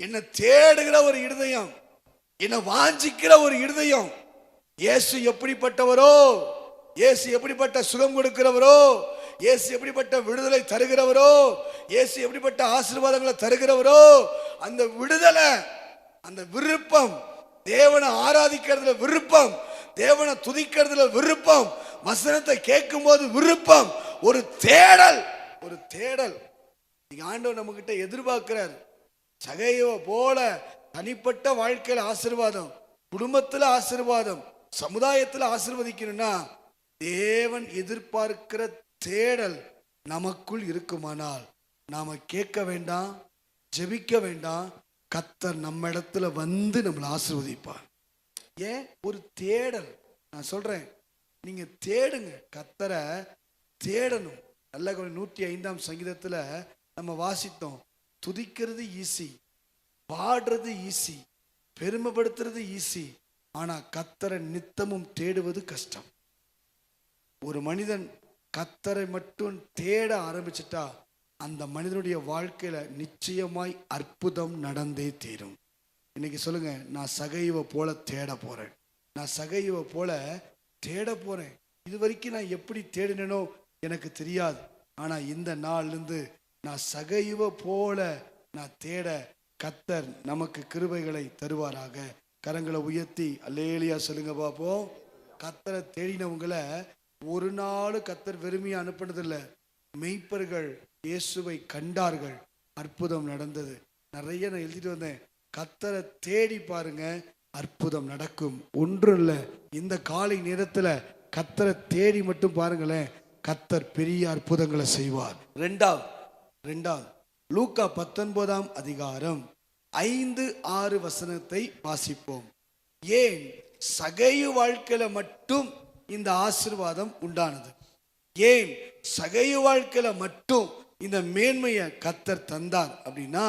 என்ன தேடுகிற ஒரு இருதயம், என்ன வாஞ்சிக்கிற ஒரு இருதயம். இயேசு எப்படிப்பட்டவரோ, இயேசு எப்படிப்பட்ட சுகம் கொடுக்கிறவரோ, இயேசு எப்படிப்பட்ட விடுதலை தருகிறவரோ, இயேசு எப்படிப்பட்ட ஆசீர்வாதங்களை தருகிறவரோ, அந்த விடுதலை, அந்த விருப்பம், தேவனை ஆராதிக்கிறதுல விருப்பம், தேவனை துதிக்கிறதுல விருப்பம், வசனத்தை கேட்கும் போது விருப்பம், ஒரு தேடல், ஒரு தேடல். ஆண்டவர் நம்ம கிட்ட எதிர்பார்க்கிறார். சகையோ போல தனிப்பட்ட வாழ்க்கையில ஆசீர்வாதம், குடும்பத்துல ஆசீர்வாதம், சமுதாயத்துல ஆசீர்வதிக்கணும்னா தேவன் எதிர்பார்க்கிற தேடல் நமக்குள் இருக்குமானால் நாம கேட்க வேண்டாம், ஜெபிக்க வேண்டாம், கர்த்தர் நம்ம இடத்துல வந்து நம்மளை ஆசீர்வதிப்பார். ஏன்? ஒரு தேடல். நான் சொல்றேன், நீங்க தேடுங்க, கர்த்தரை தேடணும். நல்ல 105ஆம் சங்கீதத்துல நம்ம வாசித்தோம், துதிக்கிறது ஈஸி, பாடுறது ஈஸி, பெருமைப்படுத்துறது ஈஸி, ஆனா கர்த்தரை நித்தமும் தேடுவது கஷ்டம். ஒரு மனிதன் கர்த்தரை மட்டும் தேட ஆரம்பிச்சிட்டா அந்த மனிதனுடைய வாழ்க்கையில நிச்சயமாய் அற்புதம் நடந்தே தீரும். இன்னைக்கு சொல்லுங்க, நான் சகைவை போல தேட போறேன், நான் சகைவை போல தேட போறேன். இது வரைக்கும் நான் எப்படி தேடினோ எனக்கு தெரியாது, ஆனா இந்த நாள்லேருந்து நான் சகைவை போல நான் தேட கர்த்தர் நமக்கு கிருபைகளை தருவாராக. கரங்களை உயர்த்தி அல்லேலியா சொல்லுங்க பாப்போம். கர்த்தரை தேடினவங்களை ஒரு நாள் கர்த்தர் வெறுமையா அனுப்பினதில்லை. மெய்ப்பர்கள் இயேசுவை கண்டார்கள், அற்புதம் நடந்தது. நிறைய நான் எழுதிட்டு வந்தேன். கர்த்தரை தேடி பாருங்க, அற்புதம் நடக்கும். ஒன்றும் இல்லை, இந்த காலை நேரத்துல கர்த்தரை தேடி மட்டும் பாருங்களேன், கர்த்தர் பெரிய அற்புதங்களை செய்வார். ரெண்டாவது லூக்கா 19ஆம் அதிகாரம் 5-6 வசனத்தை வாசிப்போம். ஏன் சகையு வாழ்க்கையில மட்டும் இந்த ஆசீர்வாதம் உண்டானது? ஏன் சகையு வாழ்க்கையில மட்டும் இந்த மேன்மையை கர்த்தர் தந்தார் அப்படின்னா,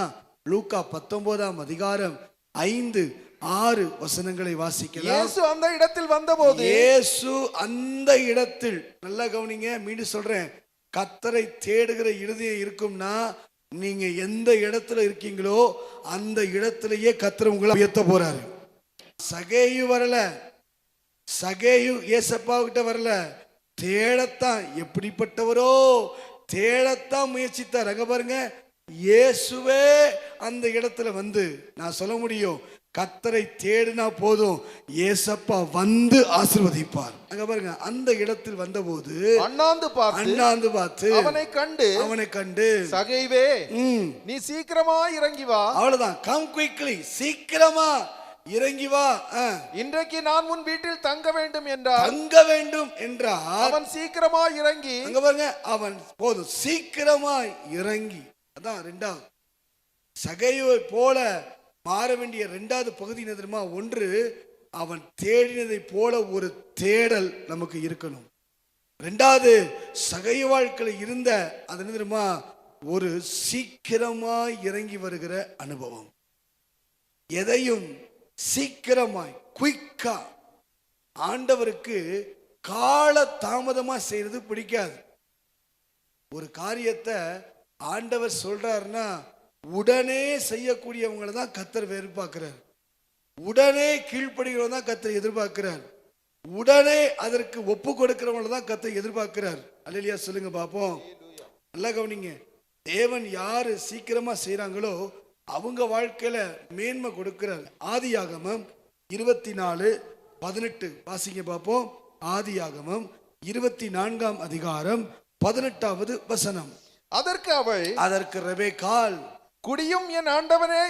லூக்கா 19ஆம் அதிகாரம் 5-6 வசனங்களை வாசிக்கலாம். இயேசு அந்த இடத்தில் வந்தபோது, இயேசு அந்த இடத்தில், நல்லா கவனிங்க, மீண்டும் சொல்றேன், கர்த்தரை தேடுகிற இருதயம் இருக்கும்னா நீங்க எந்த இடத்துல இருக்கீங்களோ அந்த இடத்திலேயே கர்த்தர் உங்களை உயர்த்த போறாரு. சகேயு வரல, சகேயு ஏசப்பா கிட்ட வரல, தேடத்தான், எப்படிப்பட்டவரோ தேடத்தான் முயற்சித்தார். அங்க பாருங்க, இயேசுவே அந்த இடத்துல வந்து நான் சொல்ல முடியும், கத்தரை தேடினா போதும், ஏசப்பா வந்து ஆசீர்வதிப்பார். அங்க பாருங்க, அந்த இடத்தில் வந்தபோது அண்ணாந்து பார்த்து அவனை கண்டு சகைவே, நீ சீக்கிரமா இறங்கி வா. அவ்வளவுதான், கம் குயிக்லி, சீக்கிரமா இறங்கி வா, இன்றைக்கு நான் உன் வீட்டில் தங்க வேண்டும் என்றார். அவன் சீக்கிரமா இறங்கி, அங்க பாருங்க, அவன் போதும் சீக்கிரமா இறங்கி. அதான் இரண்டாவது சகையை போல மாற வேண்டிய இரண்டாவது பகுதி என்ன தெரியுமா? ஒன்று, அவன் தேடினதை போல ஒரு தேடல் நமக்கு இருக்கணும். இரண்டாவது, சகை வாழ்க்கையில் இருந்த அது என்ன தெரியுமா? ஒரு சீக்கிரமா இறங்கி வருகிற அனுபவம். எதையும் சீக்கிரமாய், குயிக்கா. ஆண்டவருக்கு கால தாமதமா செய்யறது பிடிக்காது. ஒரு காரியத்தை ஆண்டவர் சொல்றாருன்னா உடனே செய்யக்கூடியவங்களை தான் கர்த்தர் எதிர்பார்க்கிறார். உடனே கீழ்ப்படுகிறவங்க தான் கர்த்தர் எதிர்பார்க்கிறார். உடனே அதற்கு ஒப்பு கொடுக்கிறவங்களை தான் கர்த்தர் எதிர்பார்க்கிறார். அல்லேலூயா சொல்லுங்க பாப்போம். நல்லா கவனிங்க. தேவன் யாரு சீக்கிரமா செய்யறாங்களோ அவங்க வாழ்க்கையில மேன்மை கொடுக்கிறார். ஆதியாகமம் 24:18 வாசிங்க பாப்போம். ஆதியாகமம் 24ஆம் அதிகாரம் 18வது வசனம். அதற்கு ரெபெக்காள், குடியும் என் ஆண்டவனே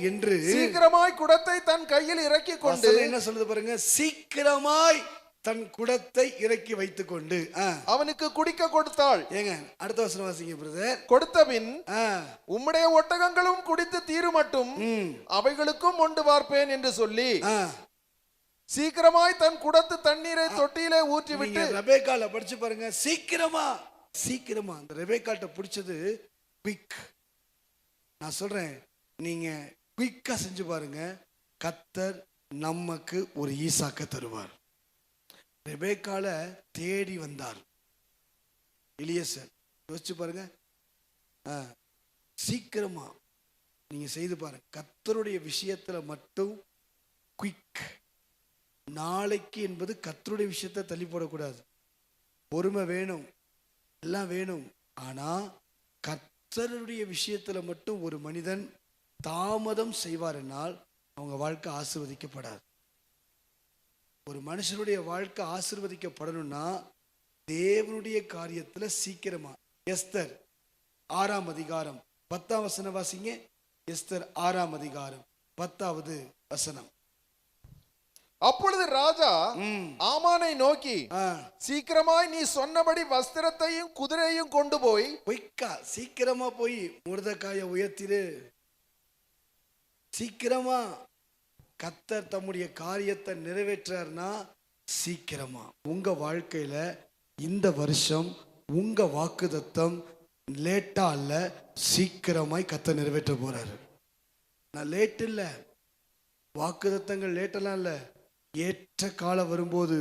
என்று சீக்கிரமாய் குடத்தை தன் கையில் இறக்கி கொண்டு, என்ன சொல்லுது பாருங்க, சீக்கிரமாய் தன் குடத்தை இறக்கி வைத்துக் கொண்டு அவனுக்கு குடிக்க கொடுத்தாள். ஏங்க அடுத்த வசனம் வாசிங்க பிரதர். கொடுத்தபின், உம்முடைய ஒட்டகங்களும் குடித்து தீரு மட்டும் அவைகளுக்கும் ஒன்று பார்ப்பேன் என்று சொல்லி சீக்கிரமாய் தன் குடத்து தண்ணீரை தொட்டியிலே ஊற்றி விட்டு. ரெபெக்காளை படிச்சு பாருங்க. சீக்கிரமா அந்த ரெபெக்காள்ட்ட பிடிச்சது குயிக். நான் சொல்றேன், நீங்க குயிக்கா செஞ்சு பாருங்க, கர்த்தர் நமக்கு ஒரு ஈசாக்க தருவார். ரெபெக்காளை தேடி வந்தார் எலியேசர். யோசிச்சு பாருங்க. சீக்கிரமா நீங்க செய்து பாருங்க. கர்த்தருடைய விஷயத்துல மட்டும் குயிக். நாளைக்கு என்பது கர்த்தருடைய விஷயத்தை தள்ளி போடக்கூடாது. பொறுமை வேணும், எல்லாம் வேணும். ஆனா கர்த்தருடைய விஷயத்துல மட்டும் ஒரு மனிதன் தாமதம் செய்வார்னால் அவங்க வாழ்க்கை ஆசீர்வதிக்கப்படாது. ஒரு மனுஷனுடைய வாழ்க்கை ஆசீர்வதிக்கப்படணும்னா தேவனுடைய காரியத்துல சீக்கிரமா. எஸ்தர் 6ஆம் அதிகாரம் 10ஆம் வசனம் வாசிங்க. எஸ்தர் 6ஆம் அதிகாரம் 10வது வசனம். அப்பொழுது ராஜா ஆமானை நோக்கி, சீக்கிரமாய் நீ சொன்னபடி வஸ்திரத்தையும் குதிரையும் கொண்டு போய், சீக்கிரமா போய் முர்தெக்காயை உயர்த்திரு. சீக்கிரமா கர்த்தர் தம்முடைய காரியத்தை நிறைவேற்றார்னா சீக்கிரமா. உங்க வாழ்க்கையில இந்த வருஷம் உங்க வாக்குத்தத்தம் லேட்டா அல்ல, சீக்கிரமாய் கர்த்தர் நிறைவேற்ற போறாரு. நான் லேட் இல்ல, வாக்குத்தத்தங்கள் லேட்டெல்லாம் இல்ல, ஏற்ற காலம் வரும்போது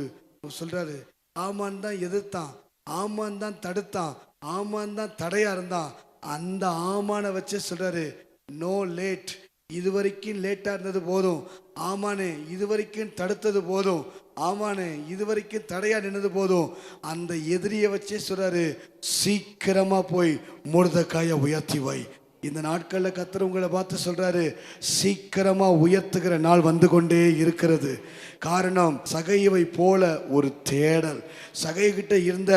சொல்றாரு. ஆமான் தான் எதிர்த்தான், ஆமான் தான் தடுத்தான், ஆமான் தான் தடையா இருந்தான். அந்த ஆமான வச்சு சொல்றாரு, நோ லேட். இதுவரைக்கும் லேட்டா இருந்தது போதும் ஆமானே, இதுவரைக்கும் தடுத்தது போதும் ஆமானே, இதுவரைக்கும் தடையா நின்னது போதும். அந்த எதிரியை வச்சே சொல்றாரு, சீக்கிரமா போய் முர்தெக்காயை உயர்த்தி வை. இந்த நாட்கள்ல கர்த்தர் உங்களை பார்த்து சொல்றாரு, சீக்கிரமா உயர்த்துகிற நாள் வந்து கொண்டே இருக்கிறது. காரணம், சகையை போல ஒரு தேடல், சகைகிட்ட இருந்த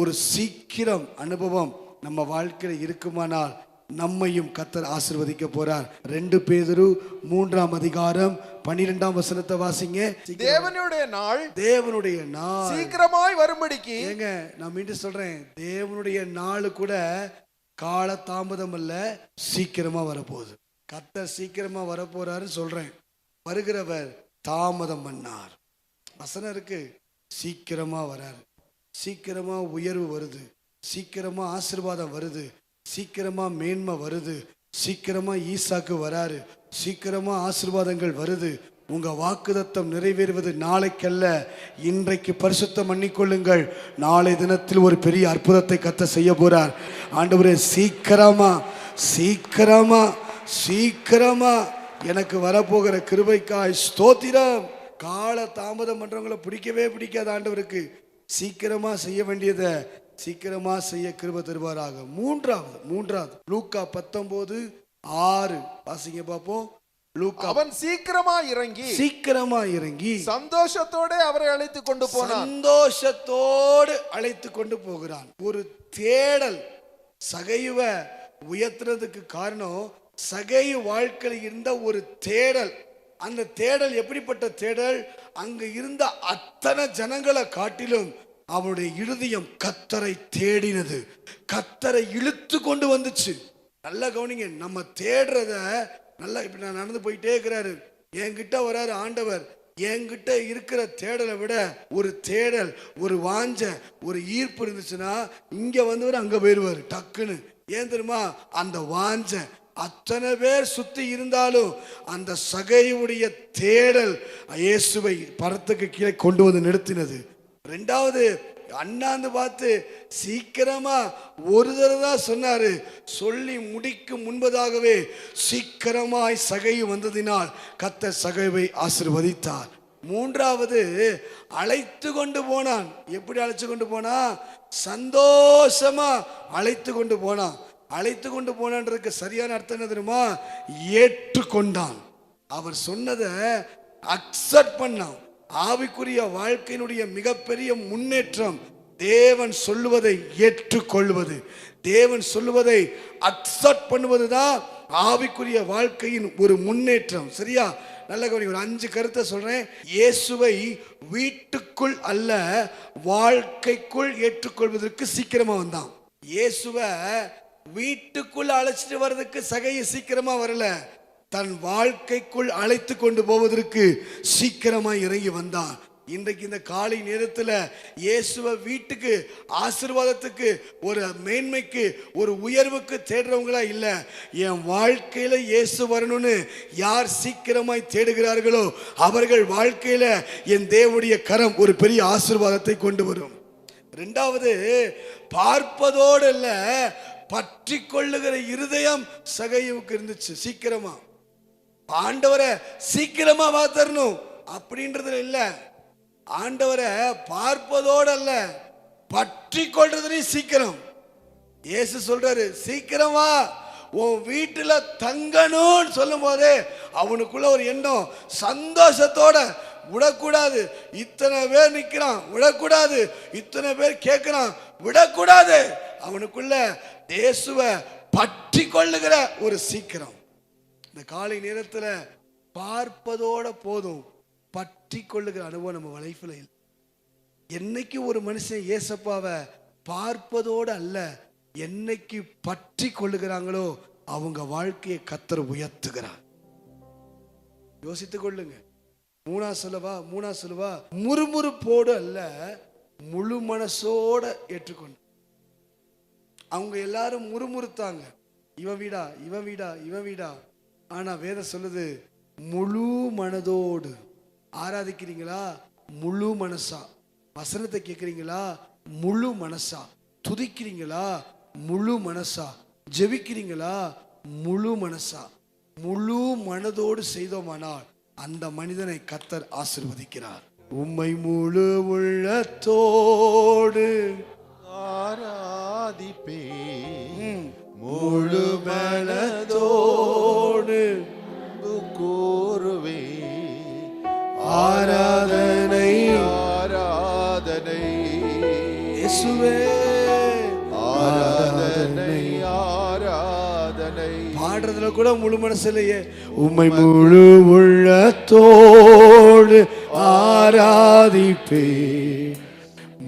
ஒரு சீக்கிரம் அனுபவம் நம்ம வாழ்க்கையில இருக்குமானால் நம்மையும் கர்த்தர் ஆசீர்வதிக்க போறார். 2 பேதுரு 3ஆம் அதிகாரம் 12ஆம் வசனத்தை வாசிங்க. தேவனுடைய நாள் சீக்கிரமாய் வரும்படிக்கு. ஏங்க நான் மீண்டும் சொல்றேன், தேவனுடைய நாள் கூட கால தாமதம் அல்ல, சீக்கிரமா வரப்போகுது. கர்த்தர் சீக்கிரமா வரப்போறாரு சொல்றேன். வருகிறவர் தாமதம் பண்ணார். வசனம் இருக்கு, சீக்கிரமா வராரு. சீக்கிரமா உயர்வு வருது, சீக்கிரமா ஆசீர்வாதம் வருது, சீக்கிரமா மேன்மை வருது, சீக்கிரமா ஈசாக்கு வராரு, சீக்கிரமா ஆசீர்வாதங்கள் வருது. உங்க வாக்குத்தத்தம் நிறைவேறுவது நாளைக்கல்ல, இன்றைக்கு பரிசுத்தம் பண்ணிக்கொள்ளுங்கள். நாளை தினத்தில் ஒரு பெரிய அற்புதத்தை கர்த்தர் செய்ய போறார். ஆண்டவரே சீக்கிரமா சீக்கிரமா சீக்கிரமா எனக்கு வரப்போகிற கிருபைக்காய் ஸ்தோத்திரம். கால தாமதம் பண்றவங்களை பிடிக்கவே பிடிக்காது ஆண்டவருக்கு. சீக்கிரமா செய்ய வேண்டியதை சீக்கிரமா செய்ய கிருபை தருவாராக. மூன்றாவது லூக்கா 6 வாசிங்க பாப்போம். லூக்கா அவன் சீக்கிரமா இறங்கி சந்தோஷத்தோட அவரை அழைத்து கொண்டு போனான். சந்தோஷத்தோடு அழைத்து கொண்டு போகிறான். ஒரு தேடல் சகையுவ உயர்த்துறதுக்கு காரணம் சகையு வாழ்க்கையில் இருந்த ஒரு தேடல். அந்த தேடல் எப்படிப்பட்ட தேடல்? அங்க இருந்த அத்தனை ஜனங்களை காட்டிலும் அவனுடைய இருதயம் கர்த்தரை தேடினது, கர்த்தரை இழுத்து கொண்டு வந்துச்சு. நல்லா கவனிங்க, நம்ம தேடுறத நல்லா இப்ப நான் நடந்து போயிட்டே இருக்கிறாரு, என்கிட்ட வராரு ஆண்டவர். என்கிட்ட இருக்கிற தேடலை விட ஒரு தேடல், ஒரு வாஞ்ச, ஒரு ஈர்ப்பு இருந்துச்சுன்னா இங்க வந்தவர் அங்க போயிடுவார் டக்குன்னு. ஏன் தெரியுமா? அந்த வாஞ்ச அத்தனை பேர் சுத்தி இருந்தாலும் அந்த சகையுடைய தேடல் இயேசுவை பரத்துக்கு கீழே கொண்டு வந்து நிறுத்தினது. ரெண்டாவது, அண்ணாந்து பார்த்து சீக்கிரமா ஒரு தடவை தான் சொன்னாரு, சொல்லி முடிக்கும் முன்பதாகவே சீக்கிரமாய் சகையு வந்ததினால் கர்த்தர் சகைவை ஆசீர்வதித்தார். மூன்றாவது, அழைத்து கொண்டு போனான். எப்படி அழைத்து கொண்டு போனா? சந்தோஷமா அழைத்து கொண்டு போனான். அழைத்து கொண்டு போனான்றதுக்கு சரியான அர்த்தம் என்ன தெரியுமா? ஏற்றுக்கொண்டான். அவர் சொன்னதை அக்செப்ட் பண்ணான். ஆவிக்குரிய வாழ்க்கையினுடைய மிகப்பெரிய முன்னேற்றம் தேவன் சொல்லுவதை ஏற்றுக்கொள்வது, தேவன் சொல்லுவதை அக்செப்ட் பண்ணுவதுதான் ஆவிக்குரிய வாழ்க்கையின் ஒரு முன்னேற்றம். சரியா? நல்ல கவனி. ஒரு 5 கருத்தை சொல்றேன். இயேசுவை வீட்டுக்குள் அல்ல வாழ்க்கைக்குள் ஏற்றுக்கொள்வதற்கு சீக்கிரமா வந்தான். இயேசுவை வீட்டுக்குள் அழைச்சிட்டு வர்றதுக்கு சகையை சீக்கிரமா வரல, தன் வாழ்க்கைக்குள் அழைத்து கொண்டு போவதற்கு சீக்கிரமா இறங்கி வந்தான். இன்றைக்கு இந்த காலை நேரத்தில் இயேசுவை வீட்டுக்கு, ஆசீர்வாதத்துக்கு, ஒரு மேன்மைக்கு, ஒரு உயர்வுக்கு தேடுறவங்களா இல்ல, என் வாழ்க்கையில இயேசு வரணும்னு யார் சீக்கிரமாய் தேடுகிறார்களோ அவர்கள் வாழ்க்கையில என் தேவனுடைய கரம் ஒரு பெரிய ஆசீர்வாதத்தை கொண்டு வரும். ரெண்டாவது, பார்ப்பதோடு இல்ல பற்றி கொள்ளுகிற இருதயம் சகையுவுக்கு இருந்துச்சு. சீக்கிரமா ஆண்டவரை சீக்கிரமா வாத்தரணும் அப்படின்றதுல இல்ல, ஆண்டவரை பார்ப்பதோடு அல்ல பற்றி கொள்றதுலையும் சீக்கிரம். இயேசு சொல்றாரு, சீக்கிரமா உன் வீட்டுல தங்கணும்னு சொல்லும் போது அவனுக்குள்ள ஒரு எண்ணம், சந்தோஷத்தோட விடக்கூடாது. இத்தனை பேர் நிக்கிறான், விடக்கூடாது. இத்தனை பேர் கேட்கிறான், விடக்கூடாது. அவனுக்குள்ள இயேசுவை பற்றி கொள்ளுகிற ஒரு சீக்கிரம். இந்த காலை நேரத்தில் பார்ப்பதோட போதும், பற்றி கொள்ளுகிற அனுபவம் நம்ம லைஃப்ல இல்லை. என்னைக்கு ஒரு மனுஷன் ஏசப்பாவை பார்ப்பதோடு அல்ல என்னைக்கு பற்றி கொள்ளுகிறாங்களோ அவங்க வாழ்க்கையை கர்த்தர் உயர்த்துகிறார். யோசித்துக் கொள்ளுங்க. மூணா சொல்லுவா முறுமுறுப்போடு அல்ல முழு மனசோட ஏற்றுக்கொண்டு. அவங்க எல்லாரும் முறுமுறுத்தாங்க, இவன் வீடா இவன் வீடா இவன் வீடா. ஆனா வேதம் சொல்லுது, முழு மனதோடு ஆராதிக்கிறீங்களா, முழு மனசா வசனத்தை கேட்கிறீங்களா, முழு மனசா துதிக்கிறீங்களா, முழு மனசா ஜெபிக்கிறீங்களா, முழு மனசா முழு மனதோடு செய்தோமானால் அந்த மனிதனை கர்த்தர் ஆசீர்வதிக்கிறார். உம்மை முழு உள்ளத்தோடு ஆராதிப்பேன், முழு மனதோடு கூறுவே ஆராதனை ஆராதனை இயேசுவே ஆராதனை ஆராதனை. பாடுறதுல கூட முழு மனசு இல்லையே. உம்மை முழு உள்ளத்தோடு ஆராதிப்பே,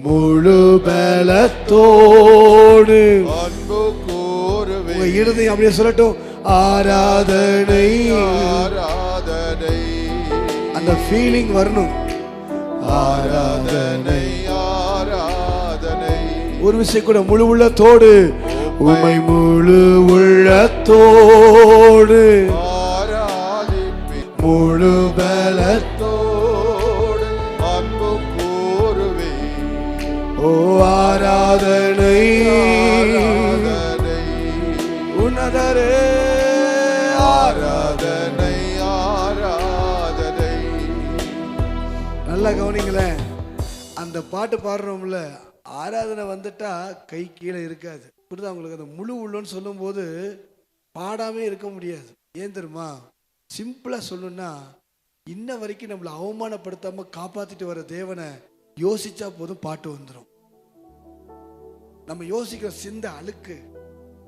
முழு பலத்தோடு அன்பு கூறுவே. உங்க இருதயம் அப்படியே சொல்லட்டும், ஆராதனை ஆராதனை. அந்த ஃபீலிங் வரணும். ஆராதனை ஆராதனை. ஒரு விஷயம் கூட, முழு உள்ளத்தோடு உம்மை முழு உள்ளத்தோடு ஆராதிப்பேன், முழு பலத்தோடு அன்பு கூறுவே. ஓ ஆராதனை ஆராதனை உன்னதரே ஆராதனை ஆராதனை. நல்லா கவனிங்களேன். அந்த பாட்டு பாடுறோம்ல, ஆராதனை வந்துட்டா கை கீழே இருக்காது. புரியுதா உங்களுக்கு? அந்த முழு உள்ளன்னு சொல்லும் போது பாடாமே இருக்க முடியாது. ஏன் தெரியுமா? சிம்பிளா சொல்லணும்னா, இன்ன வரைக்கும் நம்மளை அவமானப்படுத்தாம காப்பாத்திட்டு வர தேவனை யோசிச்சா போதும் பாட்டு வந்துடும். நம்ம யோசிக்கிற சிந்தை அழுக்கு.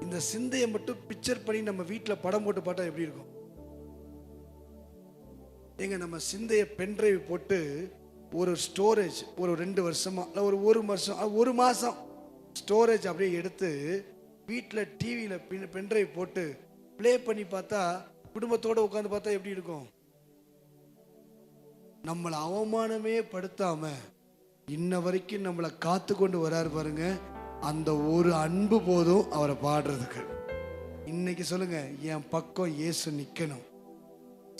இந்த சிந்தையை மட்டும் பிக்சர் பண்ணி நம்ம வீட்டில் படம் போட்டு பார்த்தா எப்படி இருக்கும்? எங்க நம்ம சிந்தையை பென்ட்ரைவ் போட்டு ஒரு ஸ்டோரேஜ் ஒரு 2 வருஷமா ஒரு 1 வருஷம் 1 மாசம் ஸ்டோரேஜ் அப்படியே எடுத்து வீட்டில் டிவியில் பென்ட்ரைவ் போட்டு ப்ளே பண்ணி பார்த்தா, குடும்பத்தோடு உட்காந்து பார்த்தா எப்படி இருக்கும்? நம்மளை அவமானமே படுத்தாம இன்ன வரைக்கும் நம்மளை காத்து கொண்டு வராரு பாருங்க. அந்த ஒரு அன்பு போதும் அவரை பாடுறதுக்கு. இன்னைக்கு சொல்லுங்க, என் பக்கம் இயேசு நிக்கணும்.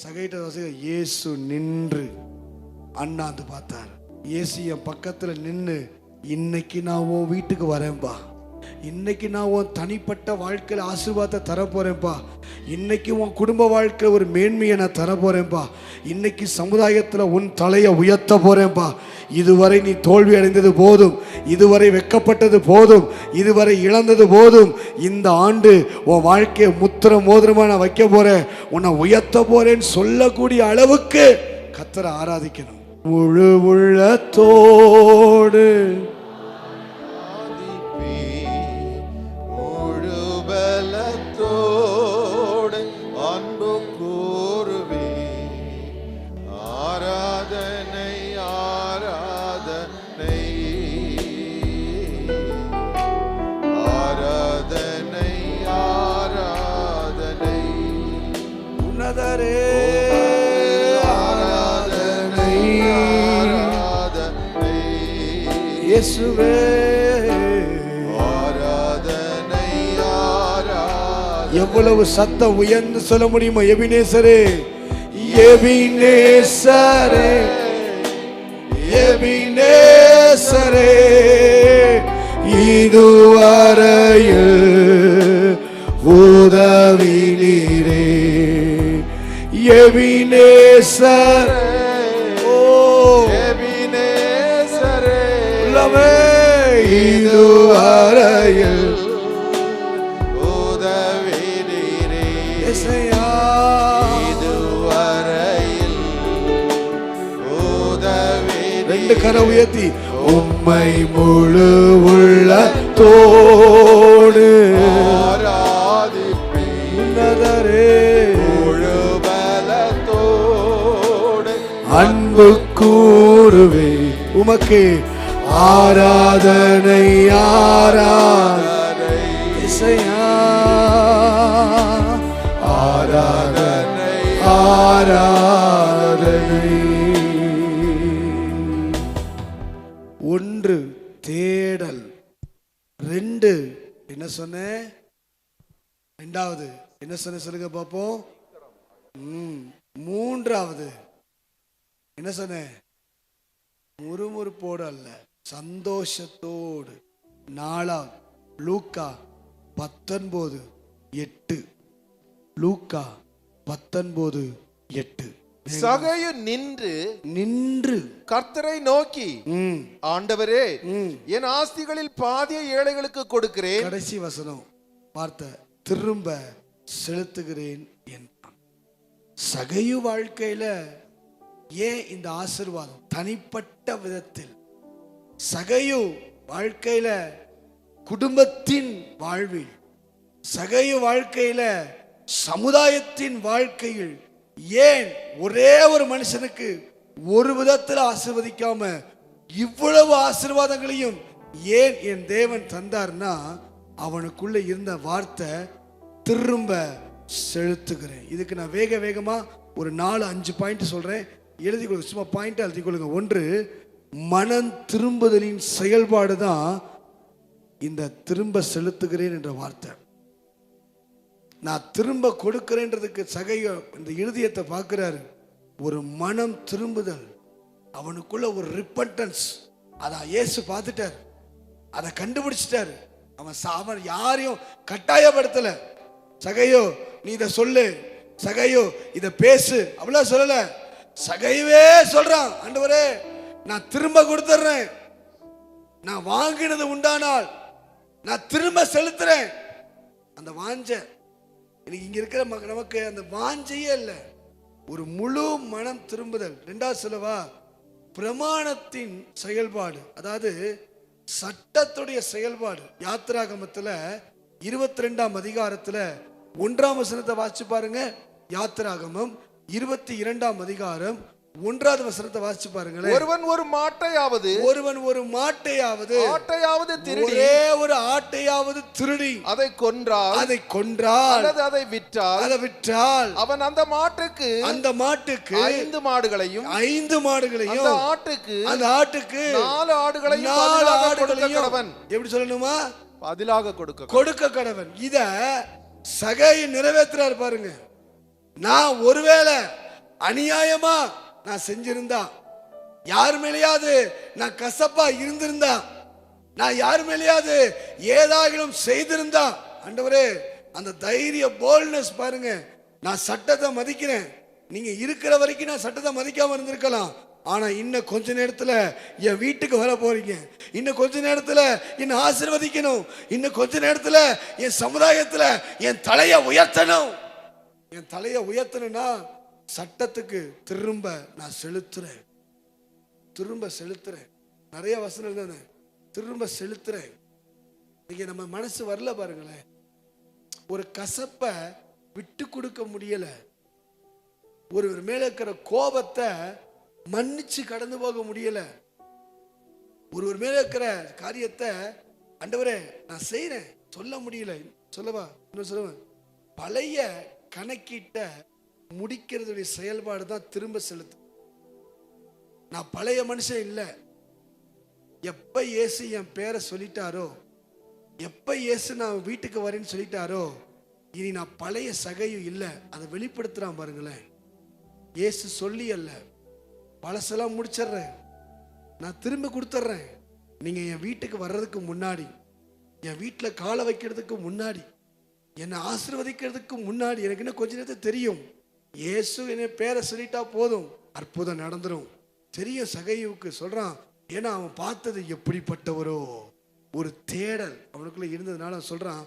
சகைட்ட இயேசு நின்று அண்ணாந்து பார்த்தார். இயேசு என் பக்கத்துல நின்று, இன்னைக்கு நான் உன் வீட்டுக்கு வரேன்பா, இன்னைக்கு நான் உன் தனிப்பட்ட வாழ்க்கையில் ஆசீர்வாதத்தை தரப்போறேன்ப்பா, இன்னைக்கு உன் குடும்ப வாழ்க்கையில் ஒரு மேன்மையை நான் தரப்போறேன்ப்பா, இன்னைக்கு சமுதாயத்தில் உன் தலையை உயர்த்த போறேன்ப்பா. இதுவரை நீ தோல்வி அடைந்தது போதும், இதுவரை வெட்கப்பட்டது போதும், இதுவரை இழந்தது போதும். இந்த ஆண்டு உன் வாழ்க்கையை முத்திர மோதிரமா நான் வைக்க போறேன், உன்னை உயர்த்த போறேன்னு சொல்லக்கூடிய அளவுக்கு கர்த்தரை ஆராதிக்கணும். முழு உள்ளத்தோடு இயேசுவே ஆராதனை ஆராதனை. எவ்வளவு சத்தம் உயர்ந்து சொல்ல முடியுமா? எபினேசரே, எபினேசரே, எபினேசரே, இதுவரையில் உதவி நீரே. எபினேசரே, இதுவரையில் உதவி நீரே. இதுவரையில் உதவி. 2 கரம் உயர்த்தி, உம்மை முழு உள்ளத்தோடு ஆராதிப்பேன், முழு பலத்தோடு அன்பு கூறுவே. உமக்கு ஆராதனை ஆராதனை இசையா, ஆராதனை ஆராதனை. 1 தேடல், 2 என்ன சொன்ன, 2வது என்ன சொன்ன சொல்லுங்க பாப்போம். 3வது என்ன சொன்ன, முறுமுறுப்போடு அல்ல, சந்தோஷத்தோடு. 4வது லூக்கா 19:8. லூக்கா 19:8. சகையு நின்று கர்த்தரை நோக்கி, ஆண்டவரே, என் ஆஸ்திகளில் பாதியை ஏழைகளுக்கு கொடுக்கிறேன். கடைசி வசனம் பார்த்த, திரும்ப செலுத்துகிறேன் என்றான். சகையு வாழ்க்கையில ஏன் இந்த ஆசீர்வாதம்? தனிப்பட்ட விதத்தில் சகையு வாழ்க்கையில, குடும்பத்தின் வாழ்வில், சகையு வாழ்க்கையில, சமுதாயத்தின் வாழ்க்கையில், ஏன் ஒரே ஒரு மனுஷனுக்கு ஒரு விதத்தில் ஆசீர்வதிக்காம இவ்வளவு ஆசீர்வாதங்களையும் ஏன் என் தேவன் தந்தார்னா, அவனுக்குள்ள இருந்த வார்த்தை திரும்ப செலுத்துகிறேன். இதுக்கு நான் வேகமா ஒரு 4-5 பாயிண்ட் சொல்றேன், எழுதி கொள்ளுங்க. சும்மா பாயிண்ட் எழுதி கொள்ளுங்க. 1, மனம் திரும்புதலின் செயல்பாடு தான் இந்த திரும்ப செலுத்துகிறேன் என்ற வார்த்தை. நான் திரும்ப கொடுக்கிறேன்றதுக்கு சகைய இந்த இருதயத்தை பார்க்கிறாரு. ஒரு மனம் திரும்புதல், அவனுக்குள்ள ஒரு ரிப்பன்டன்ஸ். அதான் இயேசு பார்த்துட்டார், அதை கண்டுபிடிச்சிட்டாரு. அவன் யாரையும் கட்டாயப்படுத்தல. சகையோ நீ இதை சொல்லு, சகையோ இதை பேசு, அவ்வளவு சொல்லல. சகையவே சொல்றான், ஆண்டவரே நான் திரும்ப கொடுத்துறேன், நான் வாங்கினது உண்டானால் நான் திரும்ப செலுத்துறேன். அந்த வாஞ்ச இன்னைக்கு இங்க இருக்கிற நமக்கு அந்த வாஞ்சையே இல்லை. ஒரு முழு மனம் திரும்புதல். ரெண்டாவது சொல்லவா, பிரமாணத்தின் செயல்பாடு, அதாவது சட்டத்துடைய செயல்பாடு. யாத்திராகமத்துல 22ஆம் அதிகாரத்துல 1ஆம் வசனத்தை வாசிச்சு பாருங்க. யாத்திராகமம் 22ஆம் அதிகாரம் 1வது வசனத்தை வாசிச்சு பாருங்களேன். ஒருவன் ஒரு மாட்டையாவது ஆட்டையாவது திருடி, ஒரே ஒரு ஆட்டையாவது திருடி அதை கொன்றால் அல்லது அதை விற்றால் அவன் அந்த மாட்டுக்கு 5 மாடுகளையும் அந்த ஆட்டுக்கு 4 ஆடுகளையும் கொடுக்க கடவன். எப்படி சொல்லணுமா? பதிலாக கொடுக்க கடவன். இத சகை நிறைவேற்றுறாரு பாருங்க. நான் ஒருவேளை அநியாயமா நான் செஞ்சிருந்தா, யார் மேலேயாவது நான் கசப்பா இருந்திருந்தா, நான் யார் மேலேயாவது ஏதாகிலும் செய்திருந்தா, ஆண்டவரே அந்த தைரிய போல்ட்னஸ் பாருங்க. நான் சட்டத்தை மதிக்கிறேன். நீங்க இருக்கிற வரைக்கும் நான் சட்டத்தை மதிக்காம இருந்திருக்கலாம். ஆனா இன்னும் கொஞ்ச நேரத்துல என் வீட்டுக்கு வர போறீங்க, இன்னும் கொஞ்ச நேரத்துல என்ன ஆசீர்வதிக்கணும், இன்னும் கொஞ்ச நேரத்துல என் சமுதாயத்துல என் தலையை உயர்த்தணும். என் தலையை உயர்த்தணும்னா சட்டத்துக்கு திரும்ப நான் செலுத்துறேன். நிறைய வசனம் தானே, திரும்ப செலுத்துறேன். நீங்க நம்ம மனசு வரல பாருங்களேன். ஒரு கசப்ப விட்டு கொடுக்க முடியல, ஒருவர் மேல இருக்கிற கோபத்தை மன்னிச்சு கடந்து போக முடியல, ஒருவர் மேல இருக்கிற காரியத்தை ஆண்டவரே நான் செய்யறேன் சொல்ல முடியல. சொல்லவா? இன்னும் சொல்லுவேன், பழைய கணக்கிட்ட முடிக்கிறதுடைய செயல்பாடு தான் திரும்ப செலுத்து. நான் பழைய மனுஷன் இல்லை. எப்ப இயேசு என் பேரை சொல்லிட்டாரோ, எப்ப இயேசு நான் வீட்டுக்கு வரேன்னு சொல்லிட்டாரோ, இனி நான் பழைய சகையும் இல்லை. அதை வெளிப்படுத்துறான் பாருங்களேன். இயேசு சொல்லி அல்ல, பழசெல்லாம் முடிச்சிடுறேன், நான் திரும்ப கொடுத்துட்றேன். நீங்க என் வீட்டுக்கு வர்றதுக்கு முன்னாடி, என் வீட்டில் காலை வைக்கிறதுக்கு முன்னாடி, என்னை ஆசீர்வதிக்கிறதுக்கு முன்னாடி எனக்கு இன்னும் கொஞ்ச நேரத்தை தெரியும். இயேசு என்ன பேரை சொல்லிட்டா போதும், அற்புதம் நடந்துடும். தெரியும் சகையுவுக்கு. சொல்றான், ஏன்னா அவன் பார்த்தது எப்படிப்பட்டவரோ ஒரு தேடல் அவனுக்குள்ள இருந்ததுனால சொல்றான்,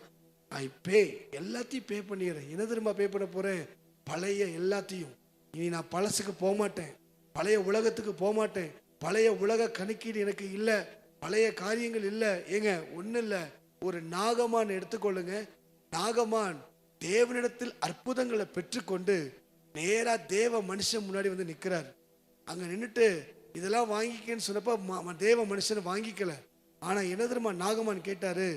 ஐ பே, எல்லாத்தையும் பே பண்ணிடுறேன். என்ன திரும்ப பே பண்ண போறேன்? பழைய எல்லாத்தையும். இனி நான் பழசுக்கு போக மாட்டேன், பழைய உலகத்துக்கு போக மாட்டேன், பழைய உலக கணக்கீடு எனக்கு இல்லை, பழைய காரியங்கள் இல்லை. ஏங்க ஒன்றும் இல்லை, ஒரு நாகமான் எடுத்துக்கொள்ளுங்க. நாகமான் தேவனிடத்தில் அற்புதங்களை பெற்றுக்கொண்டு நேரா தேவ மனுஷன் முன்னாடி வந்து நிற்கிறார். அங்க நின்றுட்டு இதெல்லாம் வாங்கிக்கன்னு சொன்னப்ப தேவ மனுஷன் வாங்கிக்கல. ஆனா என்ன தெரியுமா நாகமான் கேட்டாரு?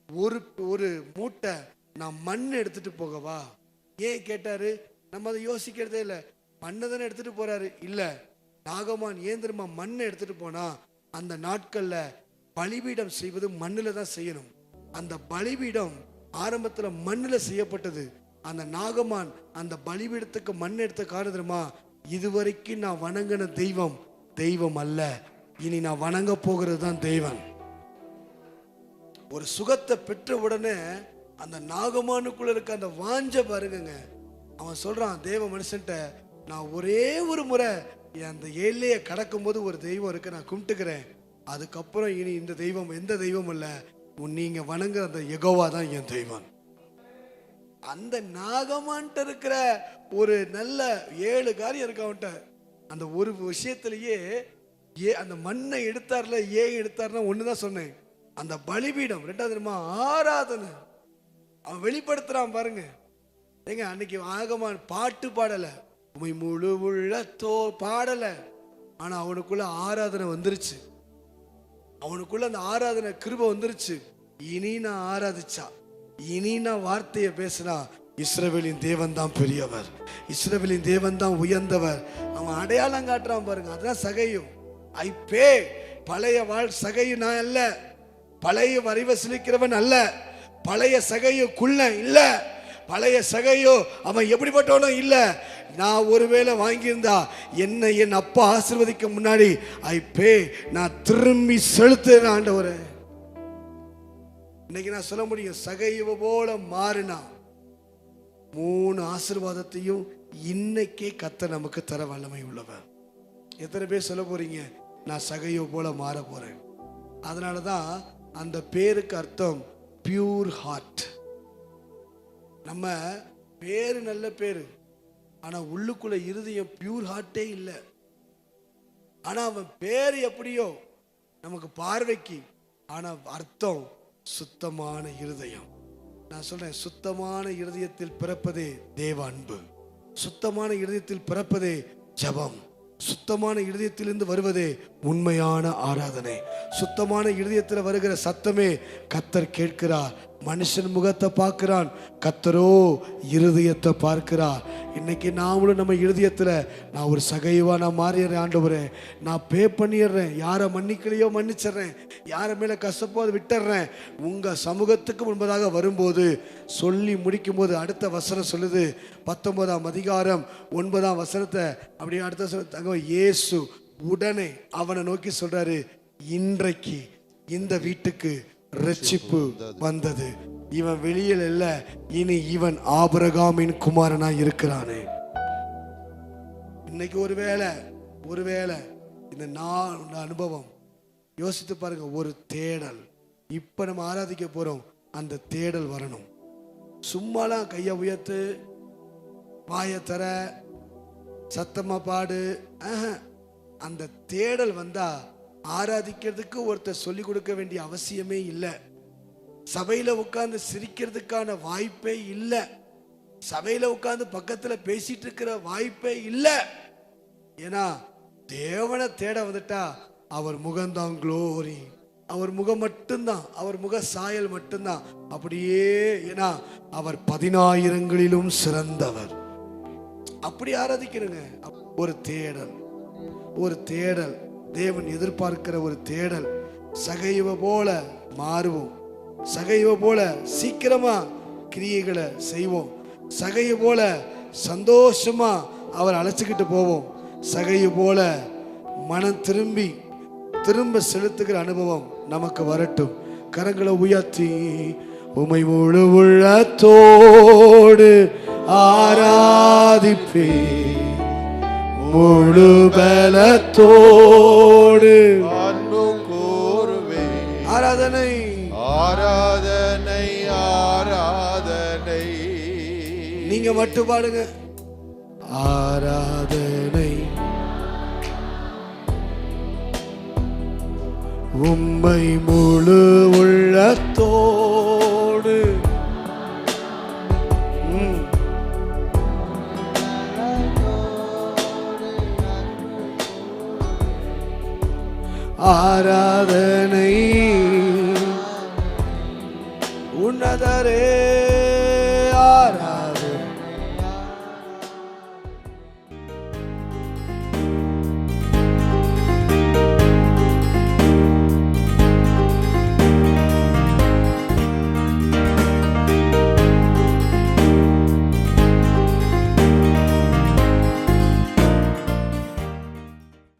ஒரு மூட்டை நான் மண் எடுத்துட்டு போகவா? ஏன் கேட்டாரு? நம்ம அதை யோசிக்கிறதே இல்லை. மண்ணை தானே எடுத்துட்டு போறாரு. இல்ல, நாகமான் ஏன் தெரியுமா மண்ணை எடுத்துட்டு போனா, அந்த நாட்கள்ல பலிபீடம் செய்வது மண்ணுல தான் செய்யணும். அந்த பலிபீடம் ஆரம்பத்துல மண்ணுல செய்யப்பட்டது. அந்த நாகமான் அந்த பலிபீடத்துக்கு மண் எடுத்த காரணம் தெரியுமா? இதுவரைக்கும் நான் வணங்கின தெய்வம் தெய்வம் அல்ல, இனி நான் வணங்க போகிறது தான் தெய்வம். ஒரு சுகத்தை பெற்ற உடனே அந்த நாகமானுக்குள்ள இருக்க அந்த வாஞ்ச பாருங்க. அவன் சொல்றான் தேவ மனுஷன்ட்ட, நான் ஒரே ஒரு முறை அந்த எல்லையை கடக்கும் போது ஒரு தெய்வம் இருக்கு, நான் கும்பிட்டுக்கிறேன். அதுக்கப்புறம் இனி இந்த தெய்வம் எந்த தெய்வம் இல்ல, நீங்க வணங்குற அந்த யெகோவா தான் என் தெய்வம். அந்த நாகமான்ட்ட இருக்கிற ஒரு நல்ல 7 காரியம் இருக்கு அவன்கிட்ட. அந்த ஒரு விஷயத்திலேயே அந்த மண்ணை எடுத்தார்ல, ஏன் எடுத்தார்னா ஒண்ணுதான் சொன்னேன், அந்த பலிபீடம். 2வது ஆராதனை அவன் வெளிப்படுத்துறான் பாருங்க. ஏங்க அன்னைக்கு ஆகமான் பாட்டு பாடல, உமை முழு உள்ளத்தோ பாடல, ஆனா அவனுக்குள்ள ஆராதனை வந்துருச்சு. அவனுக்குள்ள அந்த ஆராதனை கிருபை வந்துருச்சு. இனி நான் ஆராதிச்சா, இனி நான் வார்த்தையை பேசினா, இஸ்ரவேலின் தேவன் தான் பெரியவர், இஸ்ரவேலின் தேவன் தான் உயர்ந்தவர். அவன் அடையாளம் காட்டுறான் பாருங்க. அதுதான் சகையும். ஐப்பே பழைய சகையும் நான் அல்ல, பழைய வரிவசலிக்கிறவன் அல்ல, பழைய சகையுக்குள்ள இல்ல, பழைய சகையோ அவன் எப்படிப்பட்டவனும் இல்ல. நான் ஒருவேளை வாங்கியிருந்தா என்னை என் அப்பா ஆசீர்வதிக்க முன்னாடி ஐப்பே நான் திரும்பி செலுத்துறேன் ஆண்டவரே. இன்னைக்கு நான் சொல்ல முடியும், சகையுவ போல மாறினா 3 ஆசீர்வாதத்தையும் இன்னைக்கே கர்த்தர் நமக்கு தர வல்லமை உள்ளவர். எத்தனை பேர் சொல்ல போறீங்க, நான் சகையுவ போல மாற போறேன்? அதனாலதான் அந்த பேருக்கு அர்த்தம் பியூர் ஹார்ட். நம்ம பேரு நல்ல பேரு, ஆனா உள்ளுக்குள்ள இருதயம் பியூர் ஹார்ட்டே இல்லை. ஆனா அவன் பேரு எப்படியோ நமக்கு பார்வைக்கு, ஆனா அர்த்தம் சுத்தமான இருதயம். நான் சொல்றேன், சுத்தமான இருதயத்தில் பிறப்பதே தேவ அன்பு, சுத்தமான இருதயத்தில் பிறப்பதே ஜெபம், சுத்தமான இருதயத்திலிருந்து வருவதே உண்மையான ஆராதனை, சுத்தமான இருதயத்தில் வருகிற சத்தமே கர்த்தர் கேட்கிறார். மனுஷன் முகத்தை பார்க்கிறான், கர்த்தரோ இருதயத்தை பார்க்கிறார். இன்னைக்கு நாமளும் நம்ம இருதயத்தில் நான் ஒரு சகைவா நான் மாறிடுறேன் ஆண்டவரே, நான் பே பண்ணிடுறேன், யாரை மன்னிக்கலையோ மன்னிச்சிடுறேன், யாரை மேலே கஷ்டப்போ அதை விட்டுறேன். உங்கள் சமூகத்துக்கு முன்பதாக வரும்போது சொல்லி முடிக்கும் போது அடுத்த வசனம் சொல்லுது, 19ஆம் அதிகாரம் 9ஆம் வசனத்தை அப்படியே அடுத்த இயேசு உடனே அவனை நோக்கி சொல்றாரு, இன்றைக்கு இந்த வீட்டுக்கு ரட்சிப்பு வந்தது. இவன் வெளியில் இல்ல, இனி இவன் ஆபிரகாமின் குமாரனா இருக்கிறானே. இன்னைக்கு ஒருவேளை இந்த அனுபவம் யோசித்து பாருங்க, ஒரு தேடல். இப்ப நம்ம ஆராதிக்க போறோம், அந்த தேடல் வரணும். சும்மாலாம் கையை உயர்த்து வாயை தர சத்தமா பாடு, அந்த தேடல் வந்தா ஆராதிக்கிறதுக்கு ஒருத்தர் சொல்லி கொடுக்க வேண்டிய அவசியமே இல்லை. சபையில உட்கார்ந்து சிரிக்கிறதுக்கான வாய்ப்பே இல்லை. சபையில உட்கார்ந்து பக்கத்துல பேசிட்டு இருக்கிற வாய்ப்பே இல்லை. ஏன்னா தேவனை தேட வந்துட்டா அவர் முகம்தான் க்ளோரி, அவர் முகம் மட்டும்தான், அவர் முக சாயல் மட்டும்தான். அப்படியே ஏன்னா அவர் 10,000ங்களிலும் சிறந்தவர். அப்படி ஆராதிக்கிறங்க. ஒரு தேடல் தேவன் எதிர்பார்க்கிற ஒரு தேடல். சகைவ போல மாறுவோம், சகைவ போல சீக்கிரமா கிரியைகளை செய்வோம், சகைவ போல சந்தோஷமா அவர் அழைச்சிக்கிட்டு போவோம், சகைவ போல மனம் திரும்ப செலுத்துகிற அனுபவம் நமக்கு வரட்டும். கரங்களை உயர்த்தி உமை முழு உள்ளத்தோடு ஆராதிப்பே, முழு பலத்தோடு அன்பு கூறுவே. ஆராதனை ஆராதனை ஆராதனை. நீங்க மட்டும் பாடுங்க. ஆராதனை உம்மை முழு உள்ளத்தோடு. ஆராதனை உன்னதரே